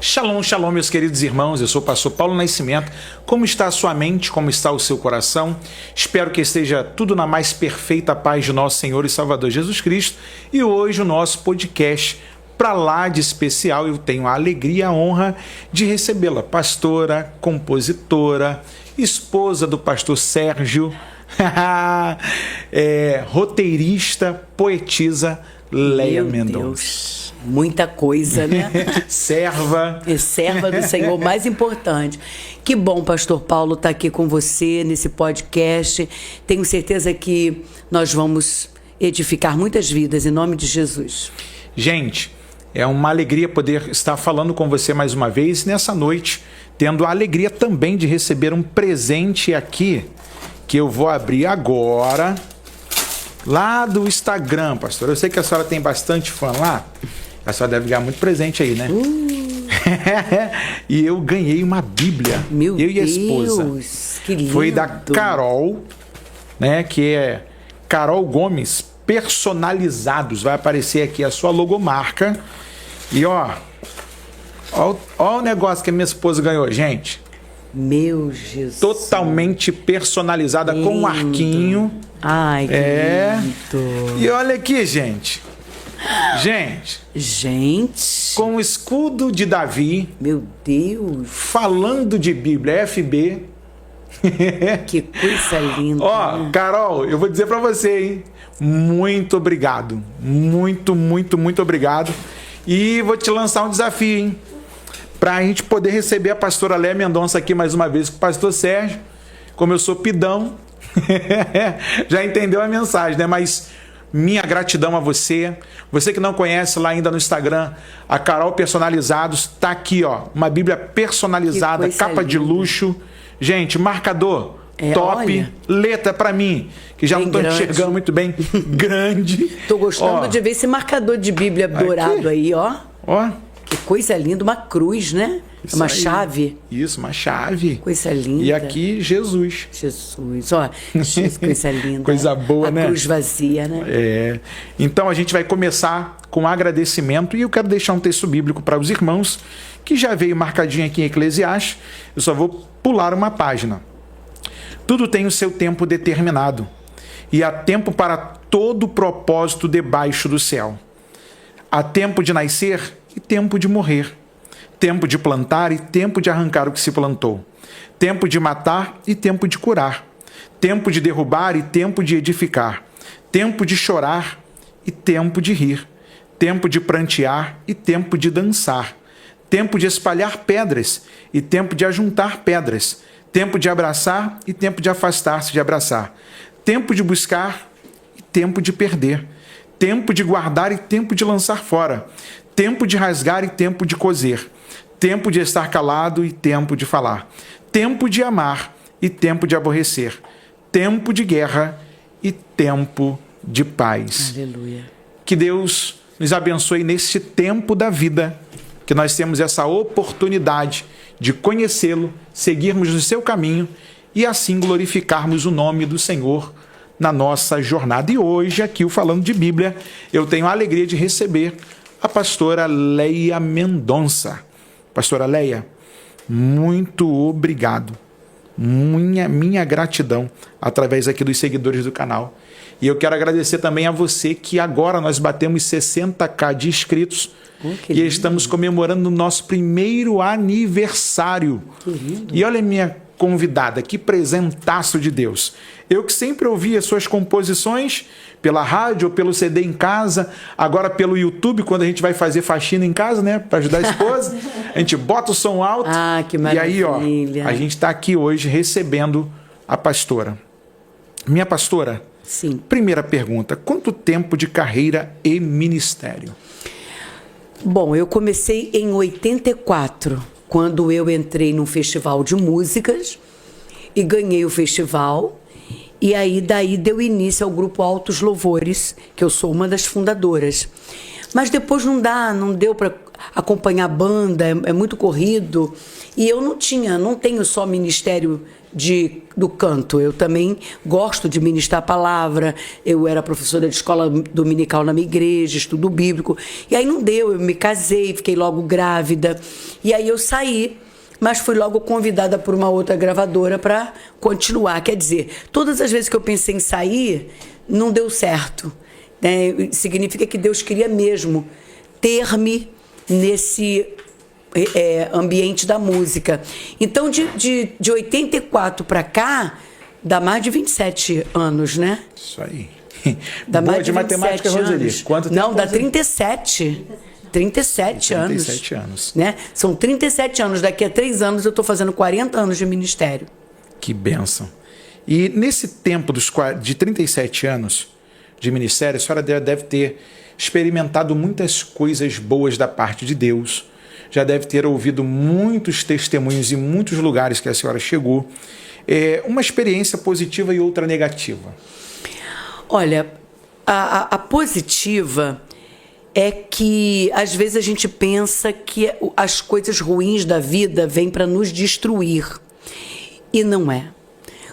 Shalom, shalom, meus queridos irmãos, eu sou o pastor Paulo Nascimento. Como está a sua mente, como está o seu coração? Espero que esteja tudo na mais perfeita paz de nosso Senhor e Salvador Jesus Cristo. E hoje o nosso podcast, para lá de especial, eu tenho a alegria e a honra de recebê-la, pastora, compositora, esposa do pastor Sérgio, roteirista, poetisa, Leia Mendonça. Muita coisa, né? Serva. E serva do Senhor, mais importante. Que bom, pastor Paulo, estar aqui com você nesse podcast. Tenho certeza que nós vamos edificar muitas vidas, em nome de Jesus. Gente, é uma alegria poder estar falando com você mais uma vez nessa noite, tendo a alegria também de receber um presente aqui, que eu vou abrir agora, lá do Instagram, pastor. Eu sei que a senhora tem bastante fã lá. A senhora deve ganhar muito presente aí, né? E eu ganhei uma Bíblia. Meu eu e a esposa. Deus, que lindo. Foi da Carol, né? Que é Carol Gomes, personalizados. Vai aparecer aqui a sua logomarca. E ó o negócio que a minha esposa ganhou, gente. Meu Jesus. Totalmente personalizada, lindo. Com um arquinho. Ai, que lindo. E olha aqui, gente. Com o escudo de Davi. Meu Deus. Falando de Bíblia, FB. Que coisa linda. Ó, Carol, eu vou dizer pra você, hein? Muito obrigado. Muito, muito, muito obrigado. E vou te lançar um desafio, hein? Pra gente poder receber a pastora Leia Mendonça aqui mais uma vez com o pastor Sérgio. Como eu sou pidão, já entendeu a mensagem, né? Mas minha gratidão a você. Você que não conhece, lá ainda no Instagram, a Carol Personalizados, tá aqui, ó, uma Bíblia personalizada, capa linda. De luxo. Gente, marcador top, olha. Letra pra mim, que já bem não tô grande. Enxergando muito bem, grande. Tô gostando de ver esse marcador de Bíblia dourado aí, ó. Ó. Que coisa linda, uma cruz, né? Isso uma aí. Chave. Isso, uma chave. Coisa linda. E aqui, Jesus. Jesus, ó, coisa linda. Coisa boa, né? A cruz vazia, né? Então a gente vai começar com agradecimento e eu quero deixar um texto bíblico para os irmãos, que já veio marcadinho aqui em Eclesiastes. Eu só vou pular uma página. Tudo tem o seu tempo determinado, e há tempo para todo propósito debaixo do céu. Há tempo de nascer e tempo de morrer, tempo de plantar e tempo de arrancar o que se plantou, tempo de matar e tempo de curar, tempo de derrubar e tempo de edificar, tempo de chorar e tempo de rir, tempo de prantear e tempo de dançar, tempo de espalhar pedras e tempo de ajuntar pedras, tempo de abraçar e tempo de afastar-se de abraçar, tempo de buscar e tempo de perder, tempo de guardar e tempo de lançar fora, tempo de rasgar e tempo de coser, tempo de estar calado e tempo de falar, tempo de amar e tempo de aborrecer, tempo de guerra e tempo de paz. Aleluia. Que Deus nos abençoe nesse tempo da vida, que nós temos essa oportunidade de conhecê-lo, seguirmos no seu caminho e assim glorificarmos o nome do Senhor na nossa jornada. E hoje, aqui, falando de Bíblia, eu tenho a alegria de receber a pastora Leia Mendonça. Pastora Leia, muito obrigado. Minha gratidão através aqui dos seguidores do canal. E eu quero agradecer também a você que agora nós batemos 60k de inscritos e estamos comemorando o nosso primeiro aniversário. Que lindo. E olha a minha convidada, que presentaço de Deus. Eu que sempre ouvia suas composições pela rádio ou pelo CD em casa, agora pelo YouTube, quando a gente vai fazer faxina em casa, né, para ajudar a esposa, a gente bota o som alto. Ah, que maravilha. E aí, ó, a gente está aqui hoje recebendo a pastora. Minha pastora, sim. Primeira pergunta, quanto tempo de carreira e ministério? Bom, eu comecei em 84, quando eu entrei num festival de músicas e ganhei o festival. E aí daí deu início ao grupo Altos Louvores, que eu sou uma das fundadoras. Mas depois não deu para acompanhar a banda, é muito corrido. E eu não tenho só ministério do canto, eu também gosto de ministrar a palavra. Eu era professora de escola dominical na minha igreja, estudo bíblico. E aí não deu, eu me casei, fiquei logo grávida. E aí eu saí, mas fui logo convidada por uma outra gravadora para continuar. Quer dizer, todas as vezes que eu pensei em sair, não deu certo. Né? Significa que Deus queria mesmo ter-me nesse ambiente da música. Então, de 84 para cá, dá mais de 27 anos, né? Isso aí. Dá Boa mais de matemática, Roseli. Quanto tempo? Não, dá 37. 37 anos. 37 anos. Né? São 37 anos. Daqui a 3 anos eu estou fazendo 40 anos de ministério. Que bênção. E nesse tempo de 37 anos de ministério, a senhora deve ter experimentado muitas coisas boas da parte de Deus. Já deve ter ouvido muitos testemunhos em muitos lugares que a senhora chegou. Uma experiência positiva e outra negativa. Olha, a positiva é que às vezes a gente pensa que as coisas ruins da vida vêm para nos destruir. E não é.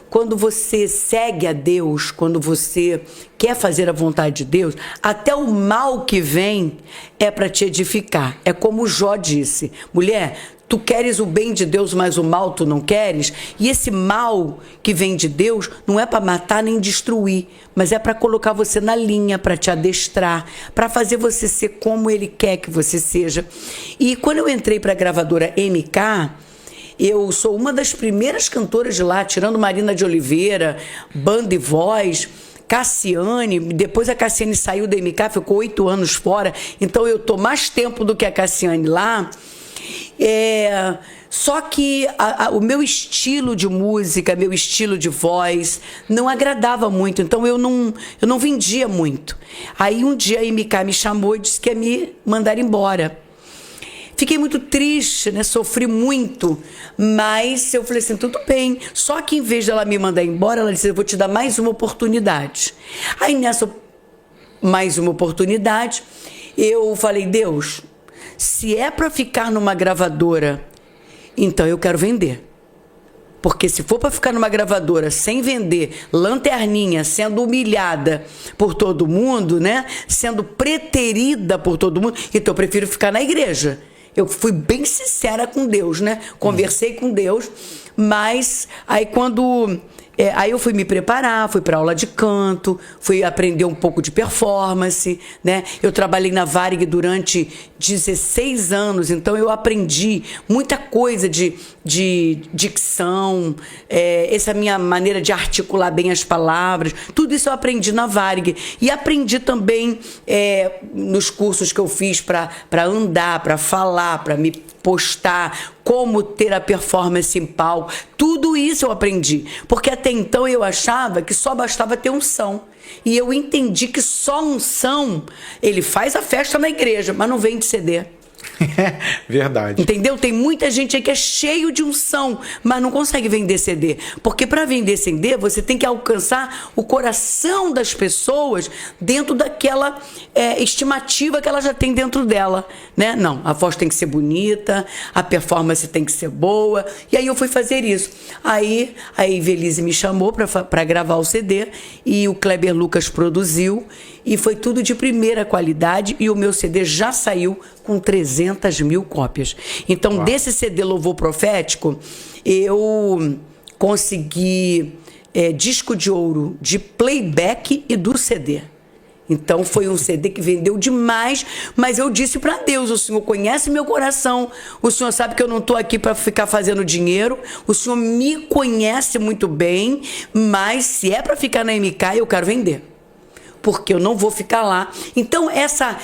Quando você segue a Deus, quando você quer fazer a vontade de Deus, até o mal que vem é para te edificar. É como Jó disse: mulher, tu queres o bem de Deus, mas o mal tu não queres? E esse mal que vem de Deus não é para matar nem destruir, mas é para colocar você na linha, para te adestrar, para fazer você ser como Ele quer que você seja. E quando eu entrei para a gravadora MK, eu sou uma das primeiras cantoras de lá, tirando Marina de Oliveira, banda e voz, Cassiane. Depois a Cassiane saiu da MK, ficou 8 anos fora, então eu tô mais tempo do que a Cassiane lá. Só que o meu estilo de música, meu estilo de voz não agradava muito, então eu não vendia muito. Aí um dia a MK me chamou e disse que ia me mandar embora. Fiquei muito triste, né? Sofri muito, mas eu falei assim, tudo bem. Só que em vez dela me mandar embora, ela disse, eu vou te dar mais uma oportunidade. Aí nessa mais uma oportunidade, eu falei, Deus, se é para ficar numa gravadora, então eu quero vender. Porque se for para ficar numa gravadora sem vender, lanterninha, sendo humilhada por todo mundo, né? Sendo preterida por todo mundo, então eu prefiro ficar na igreja. Eu fui bem sincera com Deus, né? Conversei com Deus, mas aí aí eu fui me preparar, fui para aula de canto, fui aprender um pouco de performance, né? Eu trabalhei na Varig durante 16 anos, então eu aprendi muita coisa de dicção, essa minha maneira de articular bem as palavras, tudo isso eu aprendi na Varig. E aprendi também nos cursos que eu fiz para andar, para falar, para me postar, como ter a performance em palco. Tudo isso eu aprendi, porque até então eu achava que só bastava ter unção. E eu entendi que só unção, ele faz a festa na igreja, mas não vende CD. Verdade. Entendeu? Tem muita gente aí que é cheio de unção, mas não consegue vender CD. Porque para vender CD, você tem que alcançar o coração das pessoas dentro daquela estimativa que ela já tem dentro dela, né? Não, a voz tem que ser bonita, a performance tem que ser boa. E aí eu fui fazer isso. Aí a Evelise me chamou para gravar o CD e o Kleber Lucas produziu. E foi tudo de primeira qualidade e o meu CD já saiu com 300 mil cópias. Então, uau, desse CD Louvor Profético, eu consegui disco de ouro de playback e do CD. Então, foi um CD que vendeu demais, mas eu disse para Deus, o Senhor conhece meu coração, o Senhor sabe que eu não estou aqui para ficar fazendo dinheiro, o Senhor me conhece muito bem, mas se é para ficar na MK, eu quero vender. Porque eu não vou ficar lá. Então, essa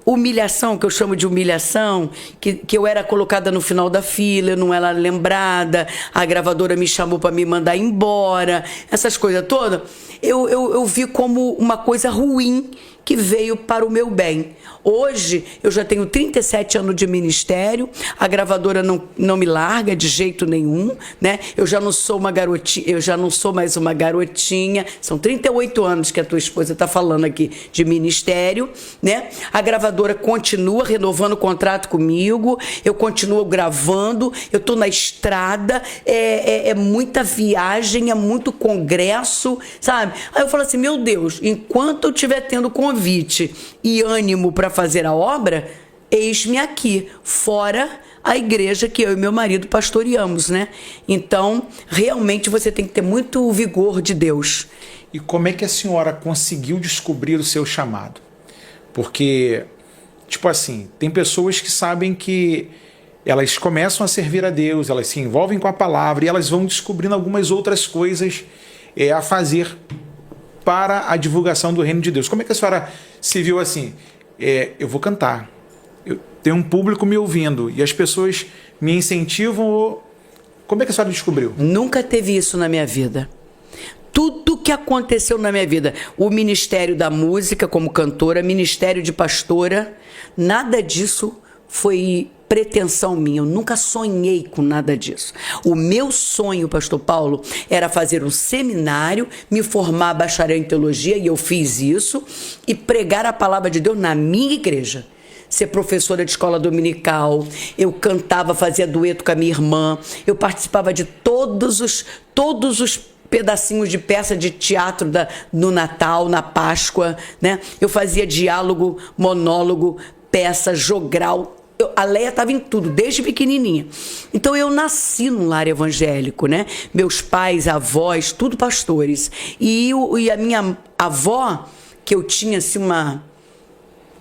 humilhação, que eu chamo de humilhação, que eu era colocada no final da fila, eu não era lembrada, a gravadora me chamou para me mandar embora, essas coisas todas, eu vi como uma coisa ruim que veio para o meu bem. Hoje eu já tenho 37 anos de ministério, a gravadora não me larga de jeito nenhum, né? Eu já não sou uma garotinha, eu já não sou mais uma garotinha. São 38 anos que a tua esposa está falando aqui de ministério, né? A gravadora continua renovando o contrato comigo, eu continuo gravando, eu estou na estrada, é muita viagem, é muito congresso, sabe? Aí eu falo assim, meu Deus, enquanto eu estiver tendo convite e ânimo para fazer a obra, eis-me aqui, fora a igreja que eu e meu marido pastoreamos, né? Então, realmente você tem que ter muito vigor de Deus. E como é que a senhora conseguiu descobrir o seu chamado? Porque, tipo assim, tem pessoas que sabem que elas começam a servir a Deus, elas se envolvem com a palavra e elas vão descobrindo algumas outras coisas a fazer para a divulgação do reino de Deus. Como é que a senhora se viu assim? Eu vou cantar, eu tenho um público me ouvindo e as pessoas me incentivam. Como é que a senhora descobriu? Nunca teve isso na minha vida. Tudo que aconteceu na minha vida, o ministério da música como cantora, ministério de pastora, nada disso foi pretensão minha, eu nunca sonhei com nada disso. O meu sonho, pastor Paulo, era fazer um seminário, me formar bacharel em teologia, e eu fiz isso, e pregar a palavra de Deus na minha igreja. Ser professora de escola dominical, eu cantava, fazia dueto com a minha irmã, eu participava de todos os pedacinhos de peça de teatro no Natal, na Páscoa, né? Eu fazia diálogo, monólogo, peça, jogral. A Leia estava em tudo, desde pequenininha. Então eu nasci num lar evangélico, né? Meus pais, avós, tudo pastores. E a minha avó, que eu tinha assim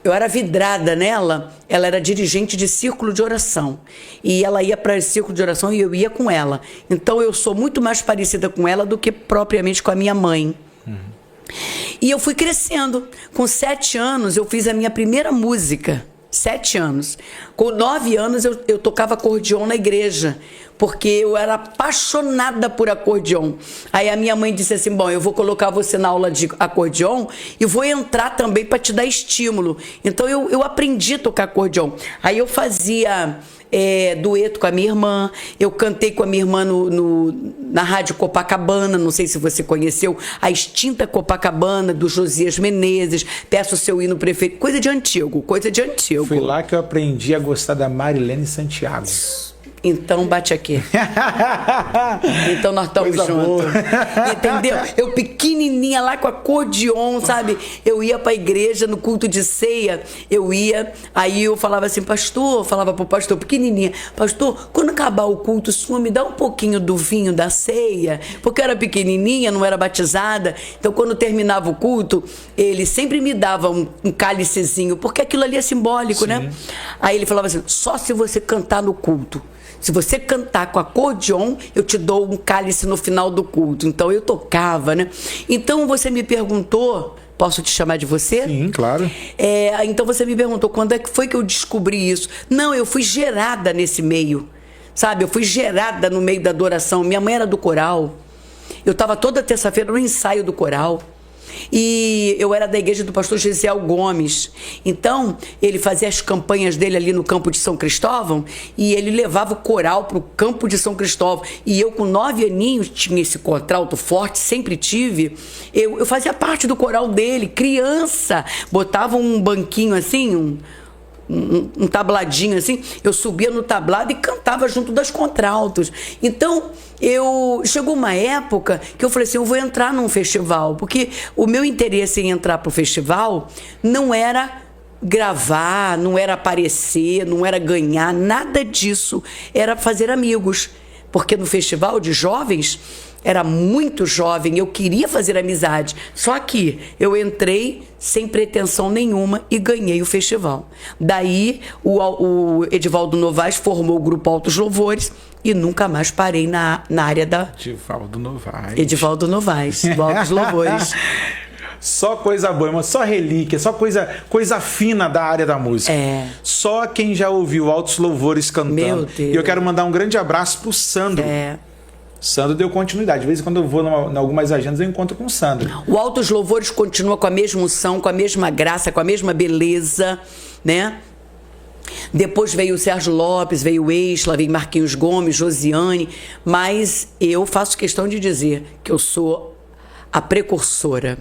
eu era vidrada nela, ela era dirigente de círculo de oração. E ela ia para esse círculo de oração e eu ia com ela. Então eu sou muito mais parecida com ela do que propriamente com a minha mãe. E eu fui crescendo. Com 7 anos eu fiz a minha primeira música. 7 anos. Com 9 anos eu tocava acordeon na igreja, porque eu era apaixonada por acordeon. Aí a minha mãe disse assim, bom, eu vou colocar você na aula de acordeon e vou entrar também para te dar estímulo. Então eu aprendi a tocar acordeon. Aí eu fazia dueto com a minha irmã, eu cantei com a minha irmã na Rádio Copacabana, não sei se você conheceu, a extinta Copacabana, do Josias Menezes, Peço o Seu Hino Preferido, coisa de antigo. Foi lá que eu aprendi a gostar da Marilene Santiago. Então bate aqui. Então nós estamos juntos. Entendeu? Eu pequenininha lá com acordeon, sabe? Eu ia pra igreja no culto de ceia. Aí eu falava assim, pastor, falava pro pastor pequenininha, pastor, quando acabar o culto, o senhor me dá um pouquinho do vinho da ceia? Porque eu era pequenininha, não era batizada. Então quando terminava o culto, ele sempre me dava um cálicezinho, porque aquilo ali é simbólico, sim, né? Aí ele falava assim, só se você cantar no culto. Se você cantar com acordeon, eu te dou um cálice no final do culto. Então eu tocava, né? Então você me perguntou, posso te chamar de você? Sim, claro. Então você me perguntou quando é que foi que eu descobri isso. Não, eu fui gerada nesse meio, sabe? Eu fui gerada no meio da adoração. Minha mãe era do coral. Eu estava toda terça-feira no ensaio do coral. E eu era da igreja do pastor Gesiel Gomes. Então, ele fazia as campanhas dele ali no campo de São Cristóvão e ele levava o coral para o campo de São Cristóvão. E eu, com 9 aninhos, tinha esse contralto forte, sempre tive. Eu fazia parte do coral dele, criança. Botava um banquinho assim, um tabladinho assim, eu subia no tablado e cantava junto das contraltos. Então, chegou uma época que eu falei assim, eu vou entrar num festival, porque o meu interesse em entrar pro festival não era gravar, não era aparecer, não era ganhar, nada disso, era fazer amigos, porque no festival de jovens era muito jovem, eu queria fazer amizade. Só que eu entrei sem pretensão nenhuma e ganhei o festival. Daí o Edivaldo Novaes formou o grupo Altos Louvores e nunca mais parei na área da... Edivaldo Novaes, do Altos Louvores. Só coisa boa, irmão, só relíquia, só coisa fina da área da música. Só quem já ouviu Altos Louvores cantando. Meu Deus. E eu quero mandar um grande abraço pro Sandro. Sandro deu continuidade. De vez em quando eu vou em algumas agendas, eu encontro com o Sandro. O Altos Louvores continua com a mesma unção, com a mesma graça, com a mesma beleza, né? Depois veio o Sérgio Lopes, veio o Exla, veio Marquinhos Gomes, Josiane, mas eu faço questão de dizer que eu sou a precursora.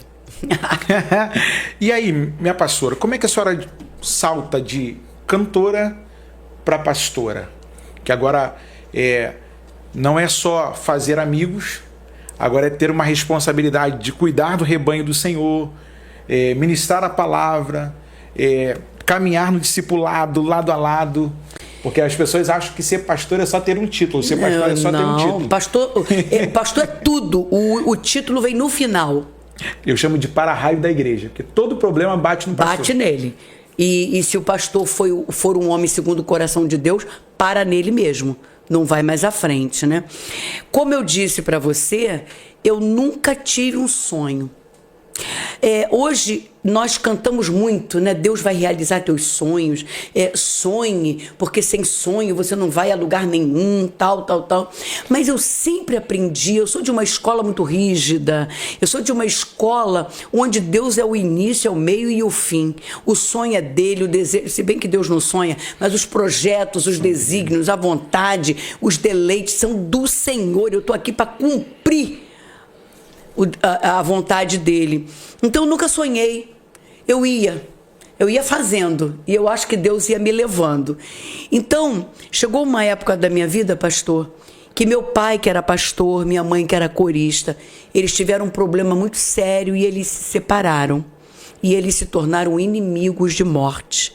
E aí, minha pastora, como é que a senhora salta de cantora para pastora? Que agora não é só fazer amigos, agora é ter uma responsabilidade de cuidar do rebanho do Senhor, ministrar a palavra, caminhar no discipulado, lado a lado. Porque as pessoas acham que ser pastor é só ter um título. Ser pastor é só ter um título. Pastor é tudo. O título vem no final. Eu chamo de para-raio da igreja, porque todo problema bate no pastor. Bate nele. E se o pastor for um homem segundo o coração de Deus, para nele mesmo. Não vai mais à frente, né? Como eu disse para você, eu nunca tive um sonho. Hoje nós cantamos muito, né? Deus vai realizar teus sonhos. Sonhe, porque sem sonho você não vai a lugar nenhum, tal. Mas eu sempre aprendi, eu sou de uma escola muito rígida, eu sou de uma escola onde Deus é o início, é o meio e o fim. O sonho é dele, o desejo, se bem que Deus não sonha, mas os projetos, os desígnios, a vontade, os deleites são do Senhor. Eu estou aqui para cumprir a vontade dele. Então eu nunca sonhei. Eu ia fazendo, e eu acho que Deus ia me levando. Então chegou uma época da minha vida, pastor, que meu pai, que era pastor, minha mãe, que era corista, eles tiveram um problema muito sério e eles se separaram, e eles se tornaram inimigos de morte,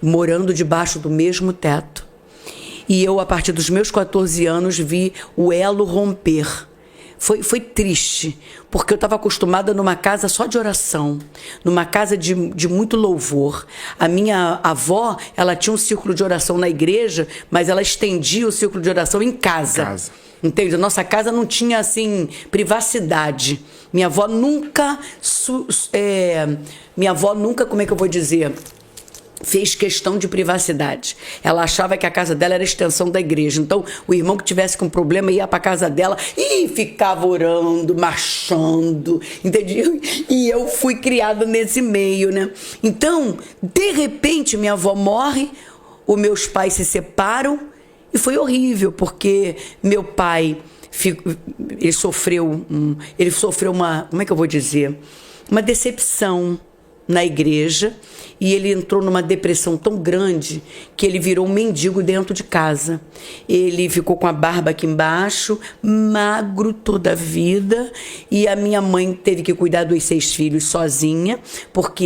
morando debaixo do mesmo teto. E eu, a partir dos meus 14 anos, vi o elo romper. Foi triste, porque eu estava acostumada numa casa só de oração, numa casa de muito louvor. A minha avó, ela tinha um círculo de oração na igreja, mas ela estendia o círculo de oração em casa. Entende? Nossa casa não tinha, assim, privacidade. Minha avó nunca, como é que eu vou dizer, fez questão de privacidade. Ela achava que a casa dela era a extensão da igreja. Então, o irmão que tivesse com problema ia para a casa dela e ficava orando, marchando, entendeu? E eu fui criada nesse meio, né? Então, de repente, minha avó morre, os meus pais se separam e foi horrível, porque meu pai, ele sofreu uma, como é que eu vou dizer? Uma decepção na igreja, e ele entrou numa depressão tão grande que ele virou um mendigo dentro de casa. Ele ficou com a barba aqui embaixo, magro toda a vida, e a minha mãe teve que cuidar dos 6 filhos sozinha, porque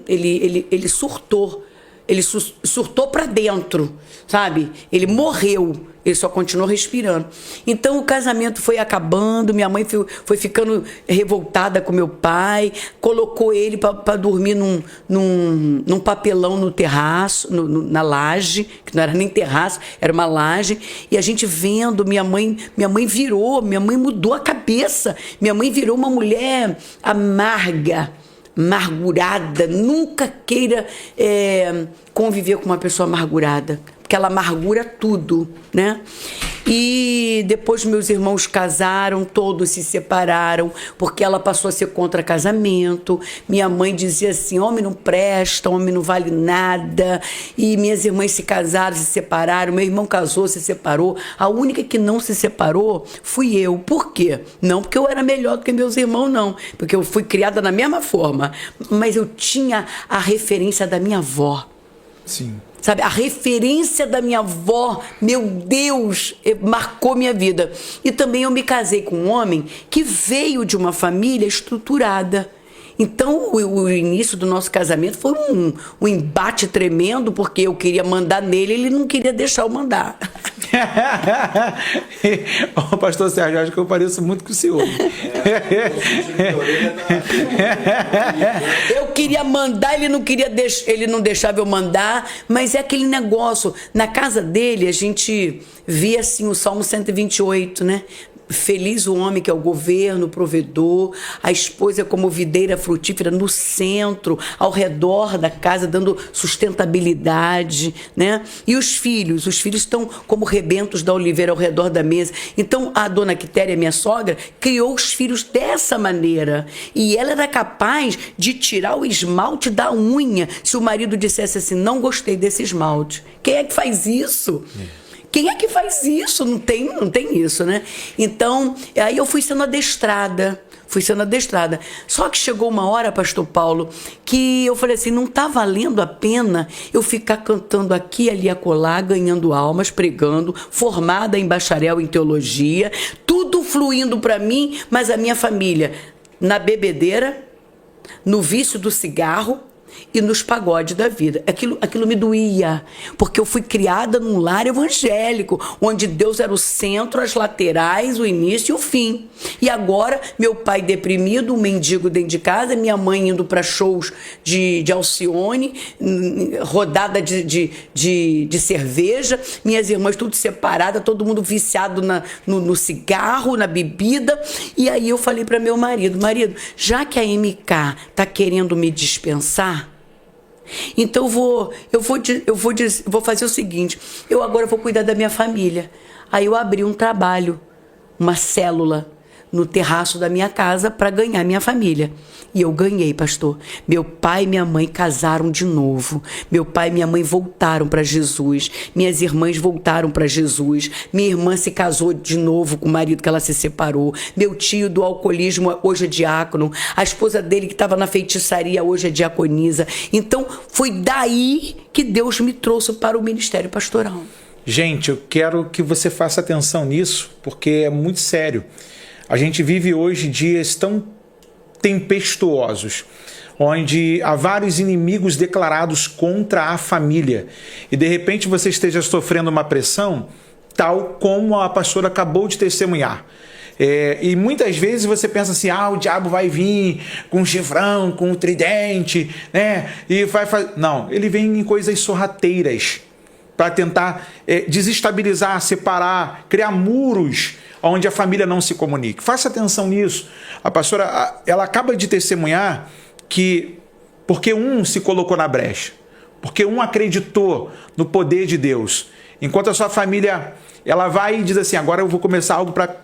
ele surtou. Ele surtou para dentro, sabe? Ele morreu, ele só continuou respirando. Então o casamento foi acabando, minha mãe foi ficando revoltada com meu pai, colocou ele para dormir num papelão no terraço, na laje, que não era nem terraço, era uma laje, e a gente vendo, minha mãe mudou a cabeça, minha mãe virou uma mulher amargurada. Nunca queira conviver com uma pessoa amargurada, porque ela amargura tudo, né? E depois meus irmãos casaram, todos se separaram, porque ela passou a ser contra casamento. Minha mãe dizia assim, homem não presta, homem não vale nada. E minhas irmãs se casaram, se separaram, meu irmão casou, se separou. A única que não se separou fui eu. Por quê? Não porque eu era melhor do que meus irmãos, não. Porque eu fui criada da mesma forma. Mas eu tinha a referência da minha avó. Sim. Sabe, a referência da minha avó, meu Deus, marcou minha vida. E também eu me casei com um homem que veio de uma família estruturada. Então, o início do nosso casamento foi um embate tremendo, porque eu queria mandar nele, ele não queria deixar eu mandar. Ô, pastor Sérgio, acho que eu pareço muito com o senhor. Eu queria mandar, ele não deixava eu mandar, mas é aquele negócio. Na casa dele, a gente via assim o Salmo 128, né? Feliz o homem que é o governo, o provedor, a esposa é como videira frutífera no centro, ao redor da casa, dando sustentabilidade, né? E os filhos estão como rebentos da oliveira ao redor da mesa. Então, a dona Quitéria, minha sogra, criou os filhos dessa maneira. E ela era capaz de tirar o esmalte da unha se o marido dissesse assim, não gostei desse esmalte. Quem é que faz isso? Quem é que faz isso? Não tem isso, né? Então, aí eu fui sendo adestrada. Só que chegou uma hora, pastor Paulo, que eu falei assim, não está valendo a pena eu ficar cantando aqui, ali, acolá, ganhando almas, pregando, formada em bacharel em teologia, tudo fluindo para mim, mas a minha família na bebedeira, no vício do cigarro, e nos pagodes da vida. Aquilo me doía, porque eu fui criada num lar evangélico, onde Deus era o centro, as laterais, o início e o fim. E agora, meu pai deprimido, um mendigo dentro de casa, minha mãe indo para shows de Alcione, rodada de cerveja, minhas irmãs tudo separadas, todo mundo viciado no cigarro, na bebida. E aí eu falei para meu marido, já que a MK está querendo me dispensar, então eu vou fazer o seguinte, eu agora vou cuidar da minha família. Aí eu abri um trabalho, uma célula no terraço da minha casa para ganhar minha família. E eu ganhei, pastor. Meu pai e minha mãe casaram de novo. Meu pai e minha mãe voltaram para Jesus. Minhas irmãs voltaram para Jesus. Minha irmã se casou de novo com o marido que ela se separou. Meu tio do alcoolismo hoje é diácono. A esposa dele que estava na feitiçaria hoje é diaconisa. Então foi daí que Deus me trouxe para o ministério pastoral. Gente, eu quero que você faça atenção nisso, porque é muito sério. A gente vive hoje dias tão tempestuosos, onde há vários inimigos declarados contra a família. E de repente você esteja sofrendo uma pressão, tal como a pastora acabou de testemunhar. E muitas vezes você pensa assim, o diabo vai vir com um chifrão, com um tridente, né? E vai fazer... Não, ele vem em coisas sorrateiras para tentar desestabilizar, separar, criar muros onde a família não se comunique. Faça atenção nisso. A pastora, ela acaba de testemunhar que porque um se colocou na brecha, porque um acreditou no poder de Deus, enquanto a sua família, ela vai e diz assim, agora eu vou começar algo para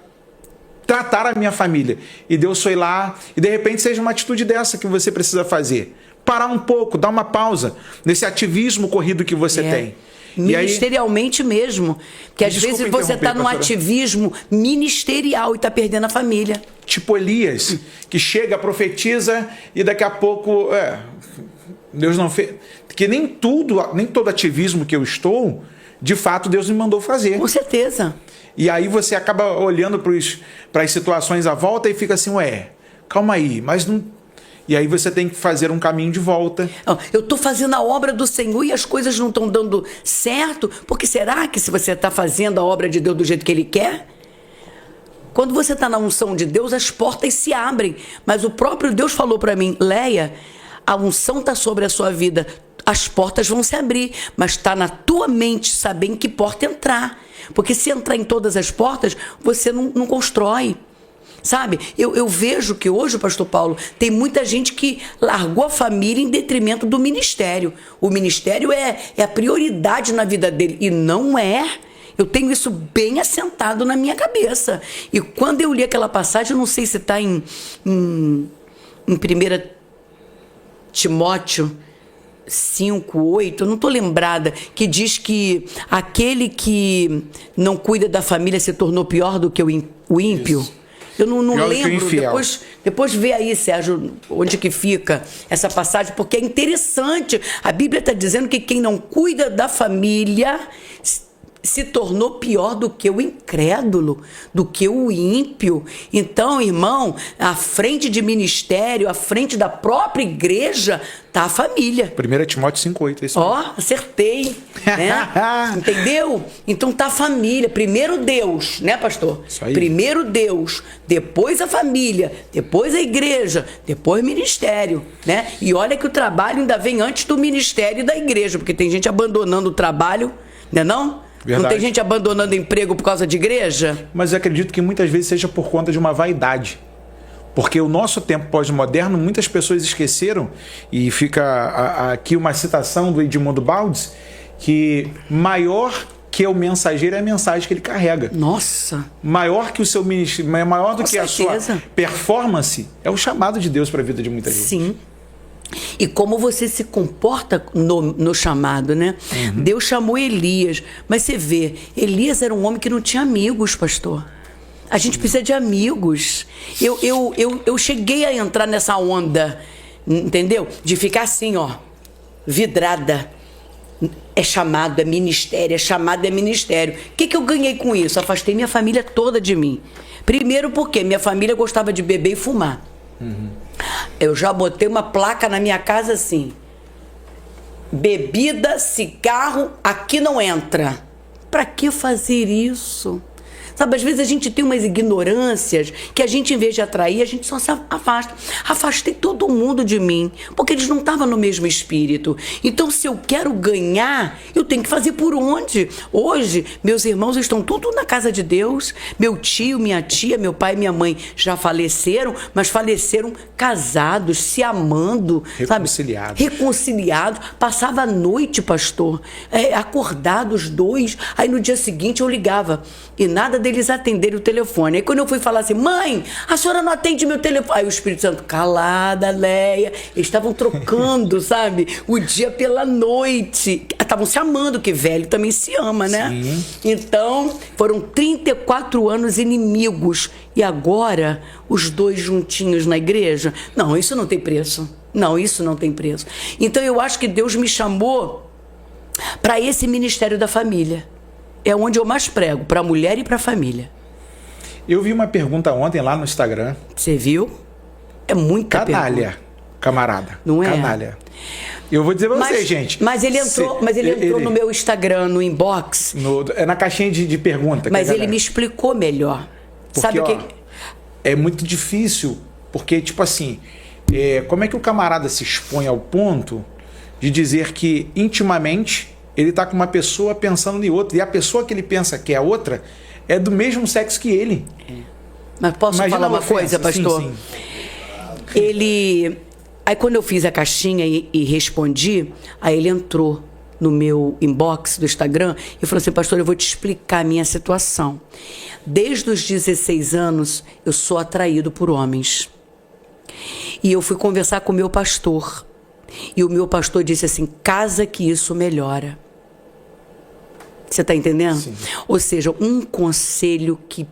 tratar a minha família. E Deus foi lá, e de repente seja uma atitude dessa que você precisa fazer. Parar um pouco, dar uma pausa nesse ativismo corrido que você tem. Ministerialmente mesmo. Porque às vezes você está num ativismo ministerial e está perdendo a família. Tipo Elias, que chega, profetiza e daqui a pouco Deus não fez. Que nem todo ativismo que eu estou, de fato Deus me mandou fazer. Com certeza. E aí você acaba olhando para as situações à volta e fica assim, calma aí, mas não. E aí você tem que fazer um caminho de volta. Eu estou fazendo a obra do Senhor e as coisas não estão dando certo, porque será que se você está fazendo a obra de Deus do jeito que Ele quer? Quando você está na unção de Deus, as portas se abrem. Mas o próprio Deus falou para mim, Leia, a unção está sobre a sua vida, as portas vão se abrir, mas está na tua mente saber em que porta entrar. Porque se entrar em todas as portas, você não constrói. Sabe, eu vejo que hoje, pastor Paulo, tem muita gente que largou a família em detrimento do ministério. O ministério é a prioridade na vida dele. E não é. Eu tenho isso bem assentado na minha cabeça. E quando eu li aquela passagem, eu não sei se está em 1 Timóteo 5:8, eu não estou lembrada, que diz que aquele que não cuida da família se tornou pior do que o ímpio. Isso. Eu não lembro, depois vê aí, Sérgio, onde que fica essa passagem, porque é interessante. A Bíblia está dizendo que quem não cuida da família se tornou pior do que o incrédulo, do que o ímpio. Então, irmão, à frente de ministério, à frente da própria igreja, está a família. 1 Timóteo 5:8, é isso. Acertei. Né? Entendeu? Então tá a família. Primeiro Deus, né, pastor? Isso aí. Primeiro Deus, depois a família, depois a igreja, depois o ministério, né? E olha que o trabalho ainda vem antes do ministério e da igreja, porque tem gente abandonando o trabalho, né não? Verdade. Não tem gente abandonando emprego por causa de igreja? Mas eu acredito que muitas vezes seja por conta de uma vaidade. Porque o nosso tempo pós-moderno, muitas pessoas esqueceram, e fica aqui uma citação do Edmundo Baldes, que maior que o mensageiro é a mensagem que ele carrega. Nossa! Maior que o seu ministério, maior do que a sua performance, é o chamado de Deus para a vida de muita gente. Sim. E como você se comporta no chamado, né? Uhum. Deus chamou Elias, mas você vê, Elias era um homem que não tinha amigos, pastor. A gente precisa de amigos. Eu cheguei a entrar nessa onda, entendeu? De ficar assim, ó, vidrada. É chamado, é ministério, é chamado, é ministério. O que eu ganhei com isso? Afastei minha família toda de mim. Primeiro porque minha família gostava de beber e fumar. Uhum. Eu já botei uma placa na minha casa assim: bebida, cigarro, aqui não entra. Pra que fazer isso? Sabe, às vezes a gente tem umas ignorâncias que a gente, em vez de atrair, a gente só se afasta. Afastei todo mundo de mim, porque eles não estavam no mesmo espírito. Então, se eu quero ganhar, eu tenho que fazer por onde? Hoje, meus irmãos estão tudo na casa de Deus. Meu tio, minha tia, meu pai e minha mãe já faleceram, mas faleceram casados, se amando. Reconciliados. Sabe? Reconciliados. Passava a noite, pastor, acordados os dois. Aí no dia seguinte eu ligava e nada deles atenderem o telefone. Aí quando eu fui falar assim: mãe, a senhora não atende meu telefone. Aí o Espírito Santo: calada, Leia. Eles estavam trocando, sabe, o dia pela noite. Estavam se amando, que velho também se ama, né? Sim. Então, foram 34 anos inimigos. E agora, os dois juntinhos na igreja? Não, isso não tem preço. Não, isso não tem preço. Então, eu acho que Deus me chamou para esse ministério da família. É onde eu mais prego, para a mulher e para a família. Eu vi uma pergunta ontem lá no Instagram. Você viu? É muita canalha, pergunta. Camarada. Não é? Canalha. Eu vou dizer pra você, gente. Mas ele entrou no meu Instagram, no inbox. É na caixinha de pergunta. Mas ele me explicou melhor. Porque, sabe o que? É muito difícil, porque, tipo assim, como é que o camarada se expõe ao ponto de dizer que intimamente ele está com uma pessoa pensando em outra, e a pessoa que ele pensa que é a outra é do mesmo sexo que ele. Mas posso falar uma coisa, pastor? Sim. Aí quando eu fiz a caixinha e respondi, aí ele entrou no meu inbox do Instagram e falou assim: pastor, eu vou te explicar a minha situação. Desde os 16 anos, eu sou atraído por homens. E eu fui conversar com o meu pastor. E o meu pastor disse assim: casa que isso melhora. Você está entendendo? Sim. Ou seja, um conselho que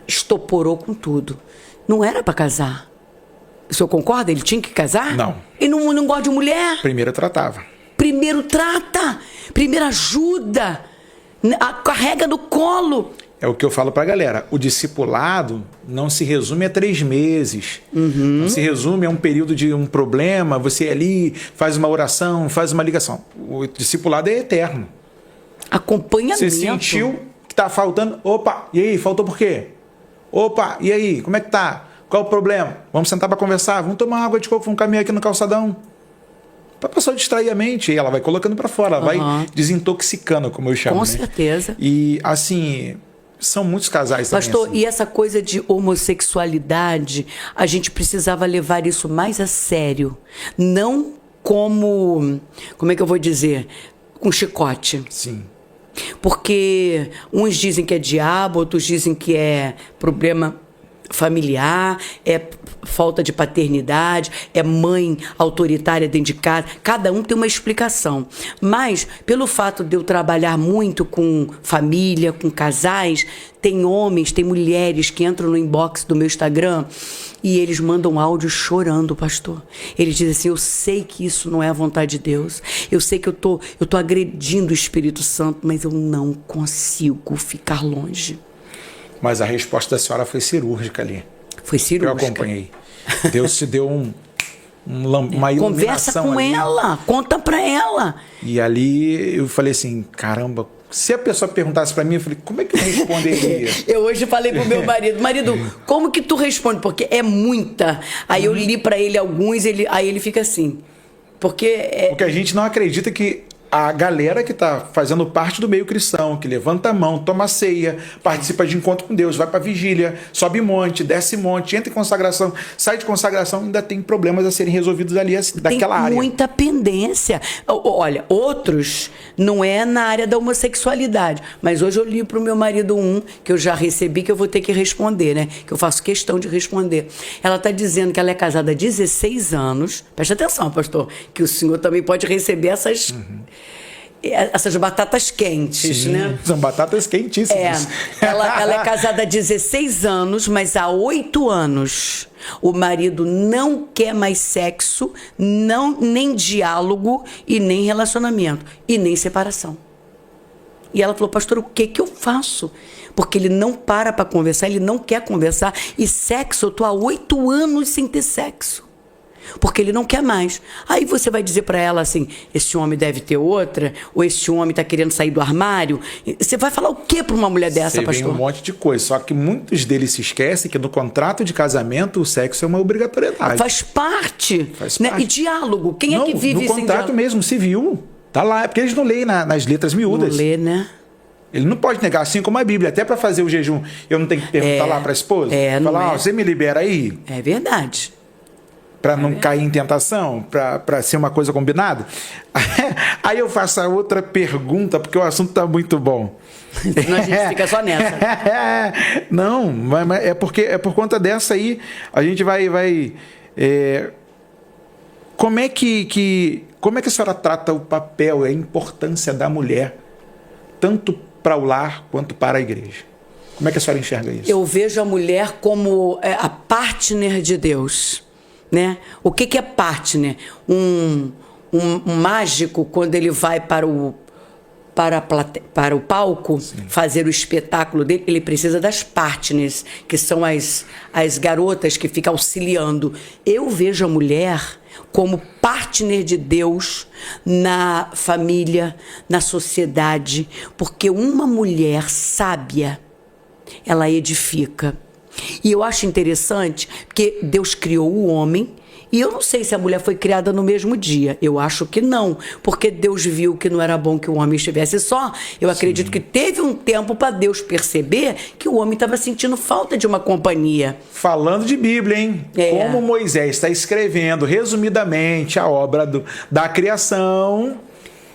estoporou com tudo. Não era para casar. O senhor concorda? Ele tinha que casar? Não. Ele não gosta de mulher? Primeiro tratava. Primeiro trata. Primeiro ajuda. Carrega no colo. É o que eu falo pra galera. O discipulado não se resume a 3 meses. Uhum. Não se resume a um período de um problema. Você ali faz uma oração, faz uma ligação. O discipulado é eterno. Acompanhamento. Você sentiu que tá faltando. Opa, e aí? Faltou por quê? Opa, e aí? Como é que tá? Qual o problema? Vamos sentar para conversar? Vamos tomar água de coco, vamos caminhar aqui no calçadão. Para a pessoa distrair a mente. E ela vai colocando para fora, ela vai desintoxicando, como eu chamo. Com certeza. E, assim, são muitos casais também. Pastor, assim. E essa coisa de homossexualidade, a gente precisava levar isso mais a sério. Não como é que eu vou dizer? Com chicote. Sim. Porque uns dizem que é diabo, outros dizem que é problema familiar, é falta de paternidade, é mãe autoritária dentro de casa. Cada um tem uma explicação. Mas, pelo fato de eu trabalhar muito com família, com casais, tem homens, tem mulheres que entram no inbox do meu Instagram e eles mandam áudio chorando, pastor. Eles dizem assim: eu sei que isso não é a vontade de Deus. Eu sei que eu tô agredindo o Espírito Santo, mas eu não consigo ficar longe. Mas a resposta da senhora foi cirúrgica ali. Foi cirúrgica. Eu acompanhei. Deus te deu uma iluminação. Conversa com ali. ela, conta pra ela. E ali eu falei assim: caramba, se a pessoa perguntasse pra mim, eu falei: como é que eu responderia? Eu hoje falei pro meu marido, como que tu responde? Porque é muita. Aí eu li pra ele alguns, aí ele fica assim. Porque a gente não acredita que a galera que está fazendo parte do meio cristão, que levanta a mão, toma ceia, participa de encontro com Deus, vai para vigília, sobe monte, desce monte, entra em consagração, sai de consagração, ainda tem problemas a serem resolvidos ali daquela área. Tem muita pendência. Olha, outros não é na área da homossexualidade, mas hoje eu li para o meu marido que eu já recebi, que eu vou ter que responder, né? Que eu faço questão de responder. Ela está dizendo que ela é casada há 16 anos. Preste atenção, pastor, que o senhor também pode receber essas batatas quentes, sim, né? São batatas quentíssimas. Ela é casada há 16 anos, mas há 8 anos o marido não quer mais sexo, nem diálogo, e nem relacionamento, e nem separação. E ela falou, pastor, o que eu faço? Porque ele não para conversar, ele não quer conversar. E sexo, eu estou há 8 anos sem ter sexo. Porque ele não quer mais. Aí você vai dizer para ela assim, esse homem deve ter outra, ou esse homem está querendo sair do armário. Você vai falar o que para uma mulher dessa, pastor? Vem um monte de coisa, só que muitos deles se esquecem que no contrato de casamento o sexo é uma obrigatoriedade. Faz parte. Né? E diálogo, quem é que vive no contrato mesmo, civil, tá lá, é porque eles não leem nas letras miúdas. Não lê, né? Ele não pode negar, assim como a Bíblia, até para fazer o jejum, eu não tenho que perguntar lá para a esposa? Falar, você me libera aí? É verdade. Para não cair em tentação, para ser uma coisa combinada. Aí eu faço a outra pergunta, porque o assunto está muito bom. Senão a gente fica só nessa. Não, mas é por conta dessa aí, a gente vai como é que a senhora trata o papel e a importância da mulher, tanto para o lar quanto para a igreja? Como é que a senhora enxerga isso? Eu vejo a mulher como a partner de Deus. Né? O que é partner? Um mágico, quando ele vai para o palco, sim, fazer o espetáculo dele, ele precisa das partners, que são as garotas que ficam auxiliando. Eu vejo a mulher como partner de Deus na família, na sociedade, porque uma mulher sábia, ela edifica. E eu acho interessante, porque Deus criou o homem, e eu não sei se a mulher foi criada no mesmo dia. Eu acho que não, porque Deus viu que não era bom que o homem estivesse só. Eu acredito que teve um tempo para Deus perceber que o homem estava sentindo falta de uma companhia. Falando de Bíblia, hein? Como Moisés está escrevendo resumidamente a obra da criação.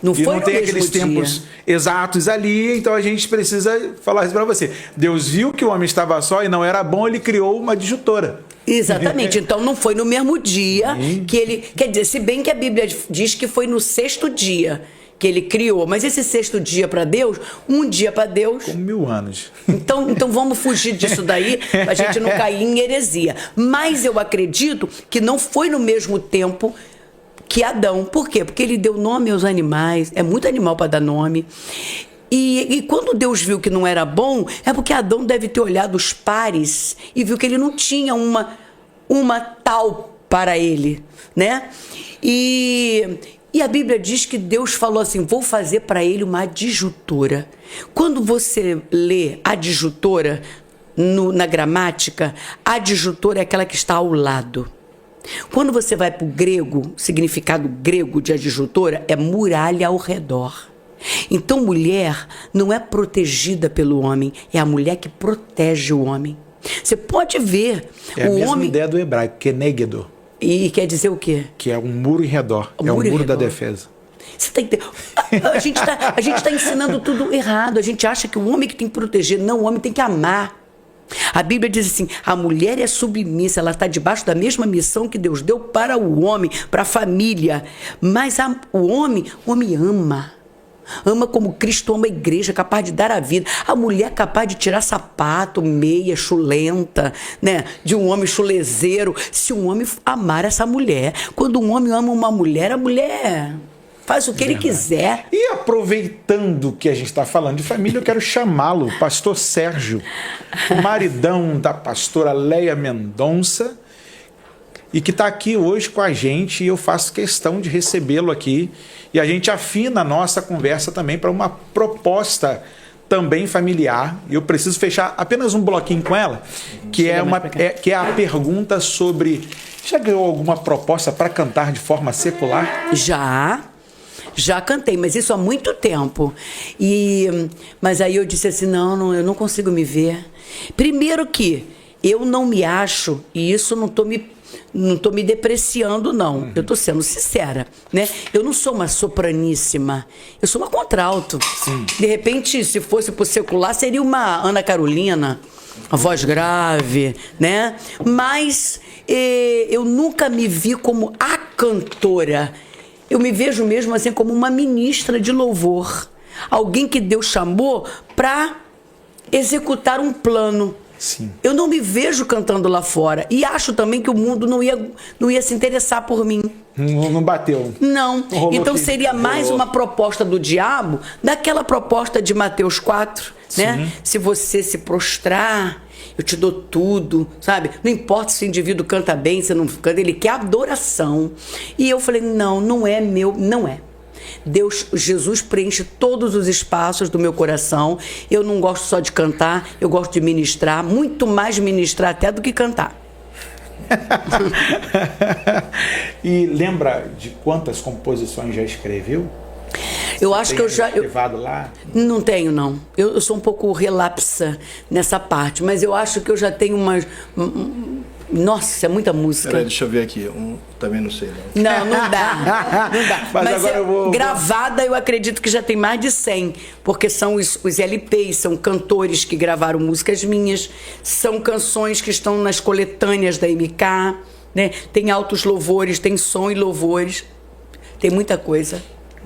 Não foi não tem aqueles tempos exatos ali, então a gente precisa falar isso para você. Deus viu que o homem estava só e não era bom, ele criou uma disjuntora. Exatamente, então não foi no mesmo dia que ele... Quer dizer, se bem que a Bíblia diz que foi no 6º dia que ele criou, mas esse 6º dia para Deus, um dia para Deus... Como 1000 anos. Então vamos fugir disso daí, para a gente não cair em heresia. Mas eu acredito que não foi no mesmo tempo que Adão. Por quê? Porque ele deu nome aos animais, é muito animal para dar nome. E quando Deus viu que não era bom, é porque Adão deve ter olhado os pares e viu que ele não tinha uma tal para ele, né? E a Bíblia diz que Deus falou assim, vou fazer para ele uma adjutora. Quando você lê adjutora na gramática, adjutora é aquela que está ao lado. Quando você vai para o grego, o significado grego de adjutora é muralha ao redor. Então, mulher não é protegida pelo homem, é a mulher que protege o homem. Você pode ver o homem... É a mesma ideia do hebraico, kenegdo. E quer dizer o quê? Que é um muro em redor, é um muro da defesa. Você tem que ter... A gente tá ensinando tudo errado, a gente acha que o homem que tem que proteger, não, o homem tem que amar. A Bíblia diz assim, a mulher é submissa, ela está debaixo da mesma missão que Deus deu para o homem, para a família. Mas o homem ama. Ama como Cristo ama a igreja, capaz de dar a vida. A mulher é capaz de tirar sapato, meia, chulenta, né? De um homem chulezeiro. Se um homem amar essa mulher, quando um homem ama uma mulher, a mulher... faz o que ele quiser. E aproveitando que a gente está falando de família, eu quero chamá-lo, pastor Sérgio, maridão da pastora Leia Mendonça, e que está aqui hoje com a gente, e eu faço questão de recebê-lo aqui, e a gente afina a nossa conversa também para uma proposta também familiar, e eu preciso fechar apenas um bloquinho com ela, que é a pergunta sobre, já ganhou alguma proposta para cantar de forma secular? Já. Já cantei, mas isso há muito tempo. Mas aí eu disse assim, não, eu não consigo me ver. Primeiro que eu não me acho, e isso não tô me depreciando, não. Eu tô sendo sincera, né? Eu não sou uma sopraníssima, eu sou uma contralto. Sim. De repente, se fosse pro secular, seria uma Ana Carolina, a voz grave, né? Mas eu nunca me vi como a cantora. Eu me vejo mesmo assim como uma ministra de louvor. Alguém que Deus chamou para executar um plano. Sim. Eu não me vejo cantando lá fora. E acho também que o mundo não ia se interessar por mim. Não bateu. Não. Rolou Então que- seria mais uma proposta do diabo, daquela proposta de Mateus 4, né? Se você se prostrar, eu te dou tudo, sabe? Não importa se o indivíduo canta bem, se não canta, ele quer adoração. E eu falei, não é meu, não é. Jesus preenche todos os espaços do meu coração. Eu não gosto só de cantar, eu gosto de ministrar, muito mais ministrar até do que cantar. E lembra de quantas composições já escreveu? Eu acho que eu já... Levado lá? Não tenho, não. Eu sou um pouco relapsa nessa parte, mas eu acho que eu já tenho umas... Nossa, é muita música. Peraí, deixa eu ver aqui. Também não sei, não. Não dá. Não dá. Mas agora eu vou... gravada, eu acredito que já tem mais de 100, porque são os LPs, são cantores que gravaram músicas minhas, são canções que estão nas coletâneas da MK, né? Tem altos louvores, tem som e louvores, tem muita coisa.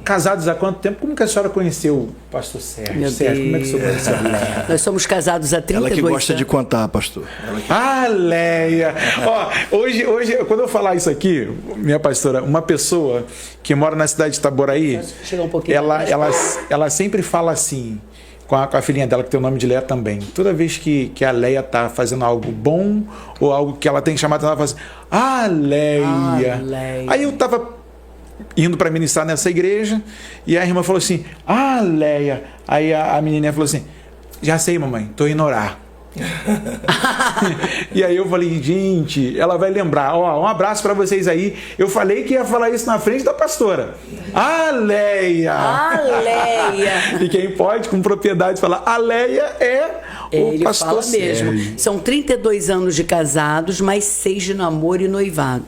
Casados há quanto tempo? Como que a senhora conheceu o pastor Sérgio? Meu Sérgio, como é que o senhor conheceu ele? Nós somos casados há 32 Ela que gosta anos. de contar, pastor. Ah, Leia! Ó, hoje, quando eu falar isso aqui, minha pastora, uma pessoa que mora na cidade de Itaboraí, Chegar um pouquinho ela sempre fala assim, com a filhinha dela, que tem o nome de Leia também. Toda vez que a Leia tá fazendo algo bom, ou algo que ela tem chamado, ela fala assim, ah, Leia! Leia. Aí eu tava indo para ministrar nessa igreja, e a irmã falou assim, ah, Leia. Aí a menininha falou assim, já sei, mamãe, tô indo orar. E aí eu falei, gente, ela vai lembrar, ó, um abraço para vocês aí. Eu falei que ia falar isso na frente da pastora. A Leia! E quem pode com propriedade falar, a Leia é o ele pastor fala Sérgio. mesmo. São 32 anos de casados, mais 6 de namoro e noivado.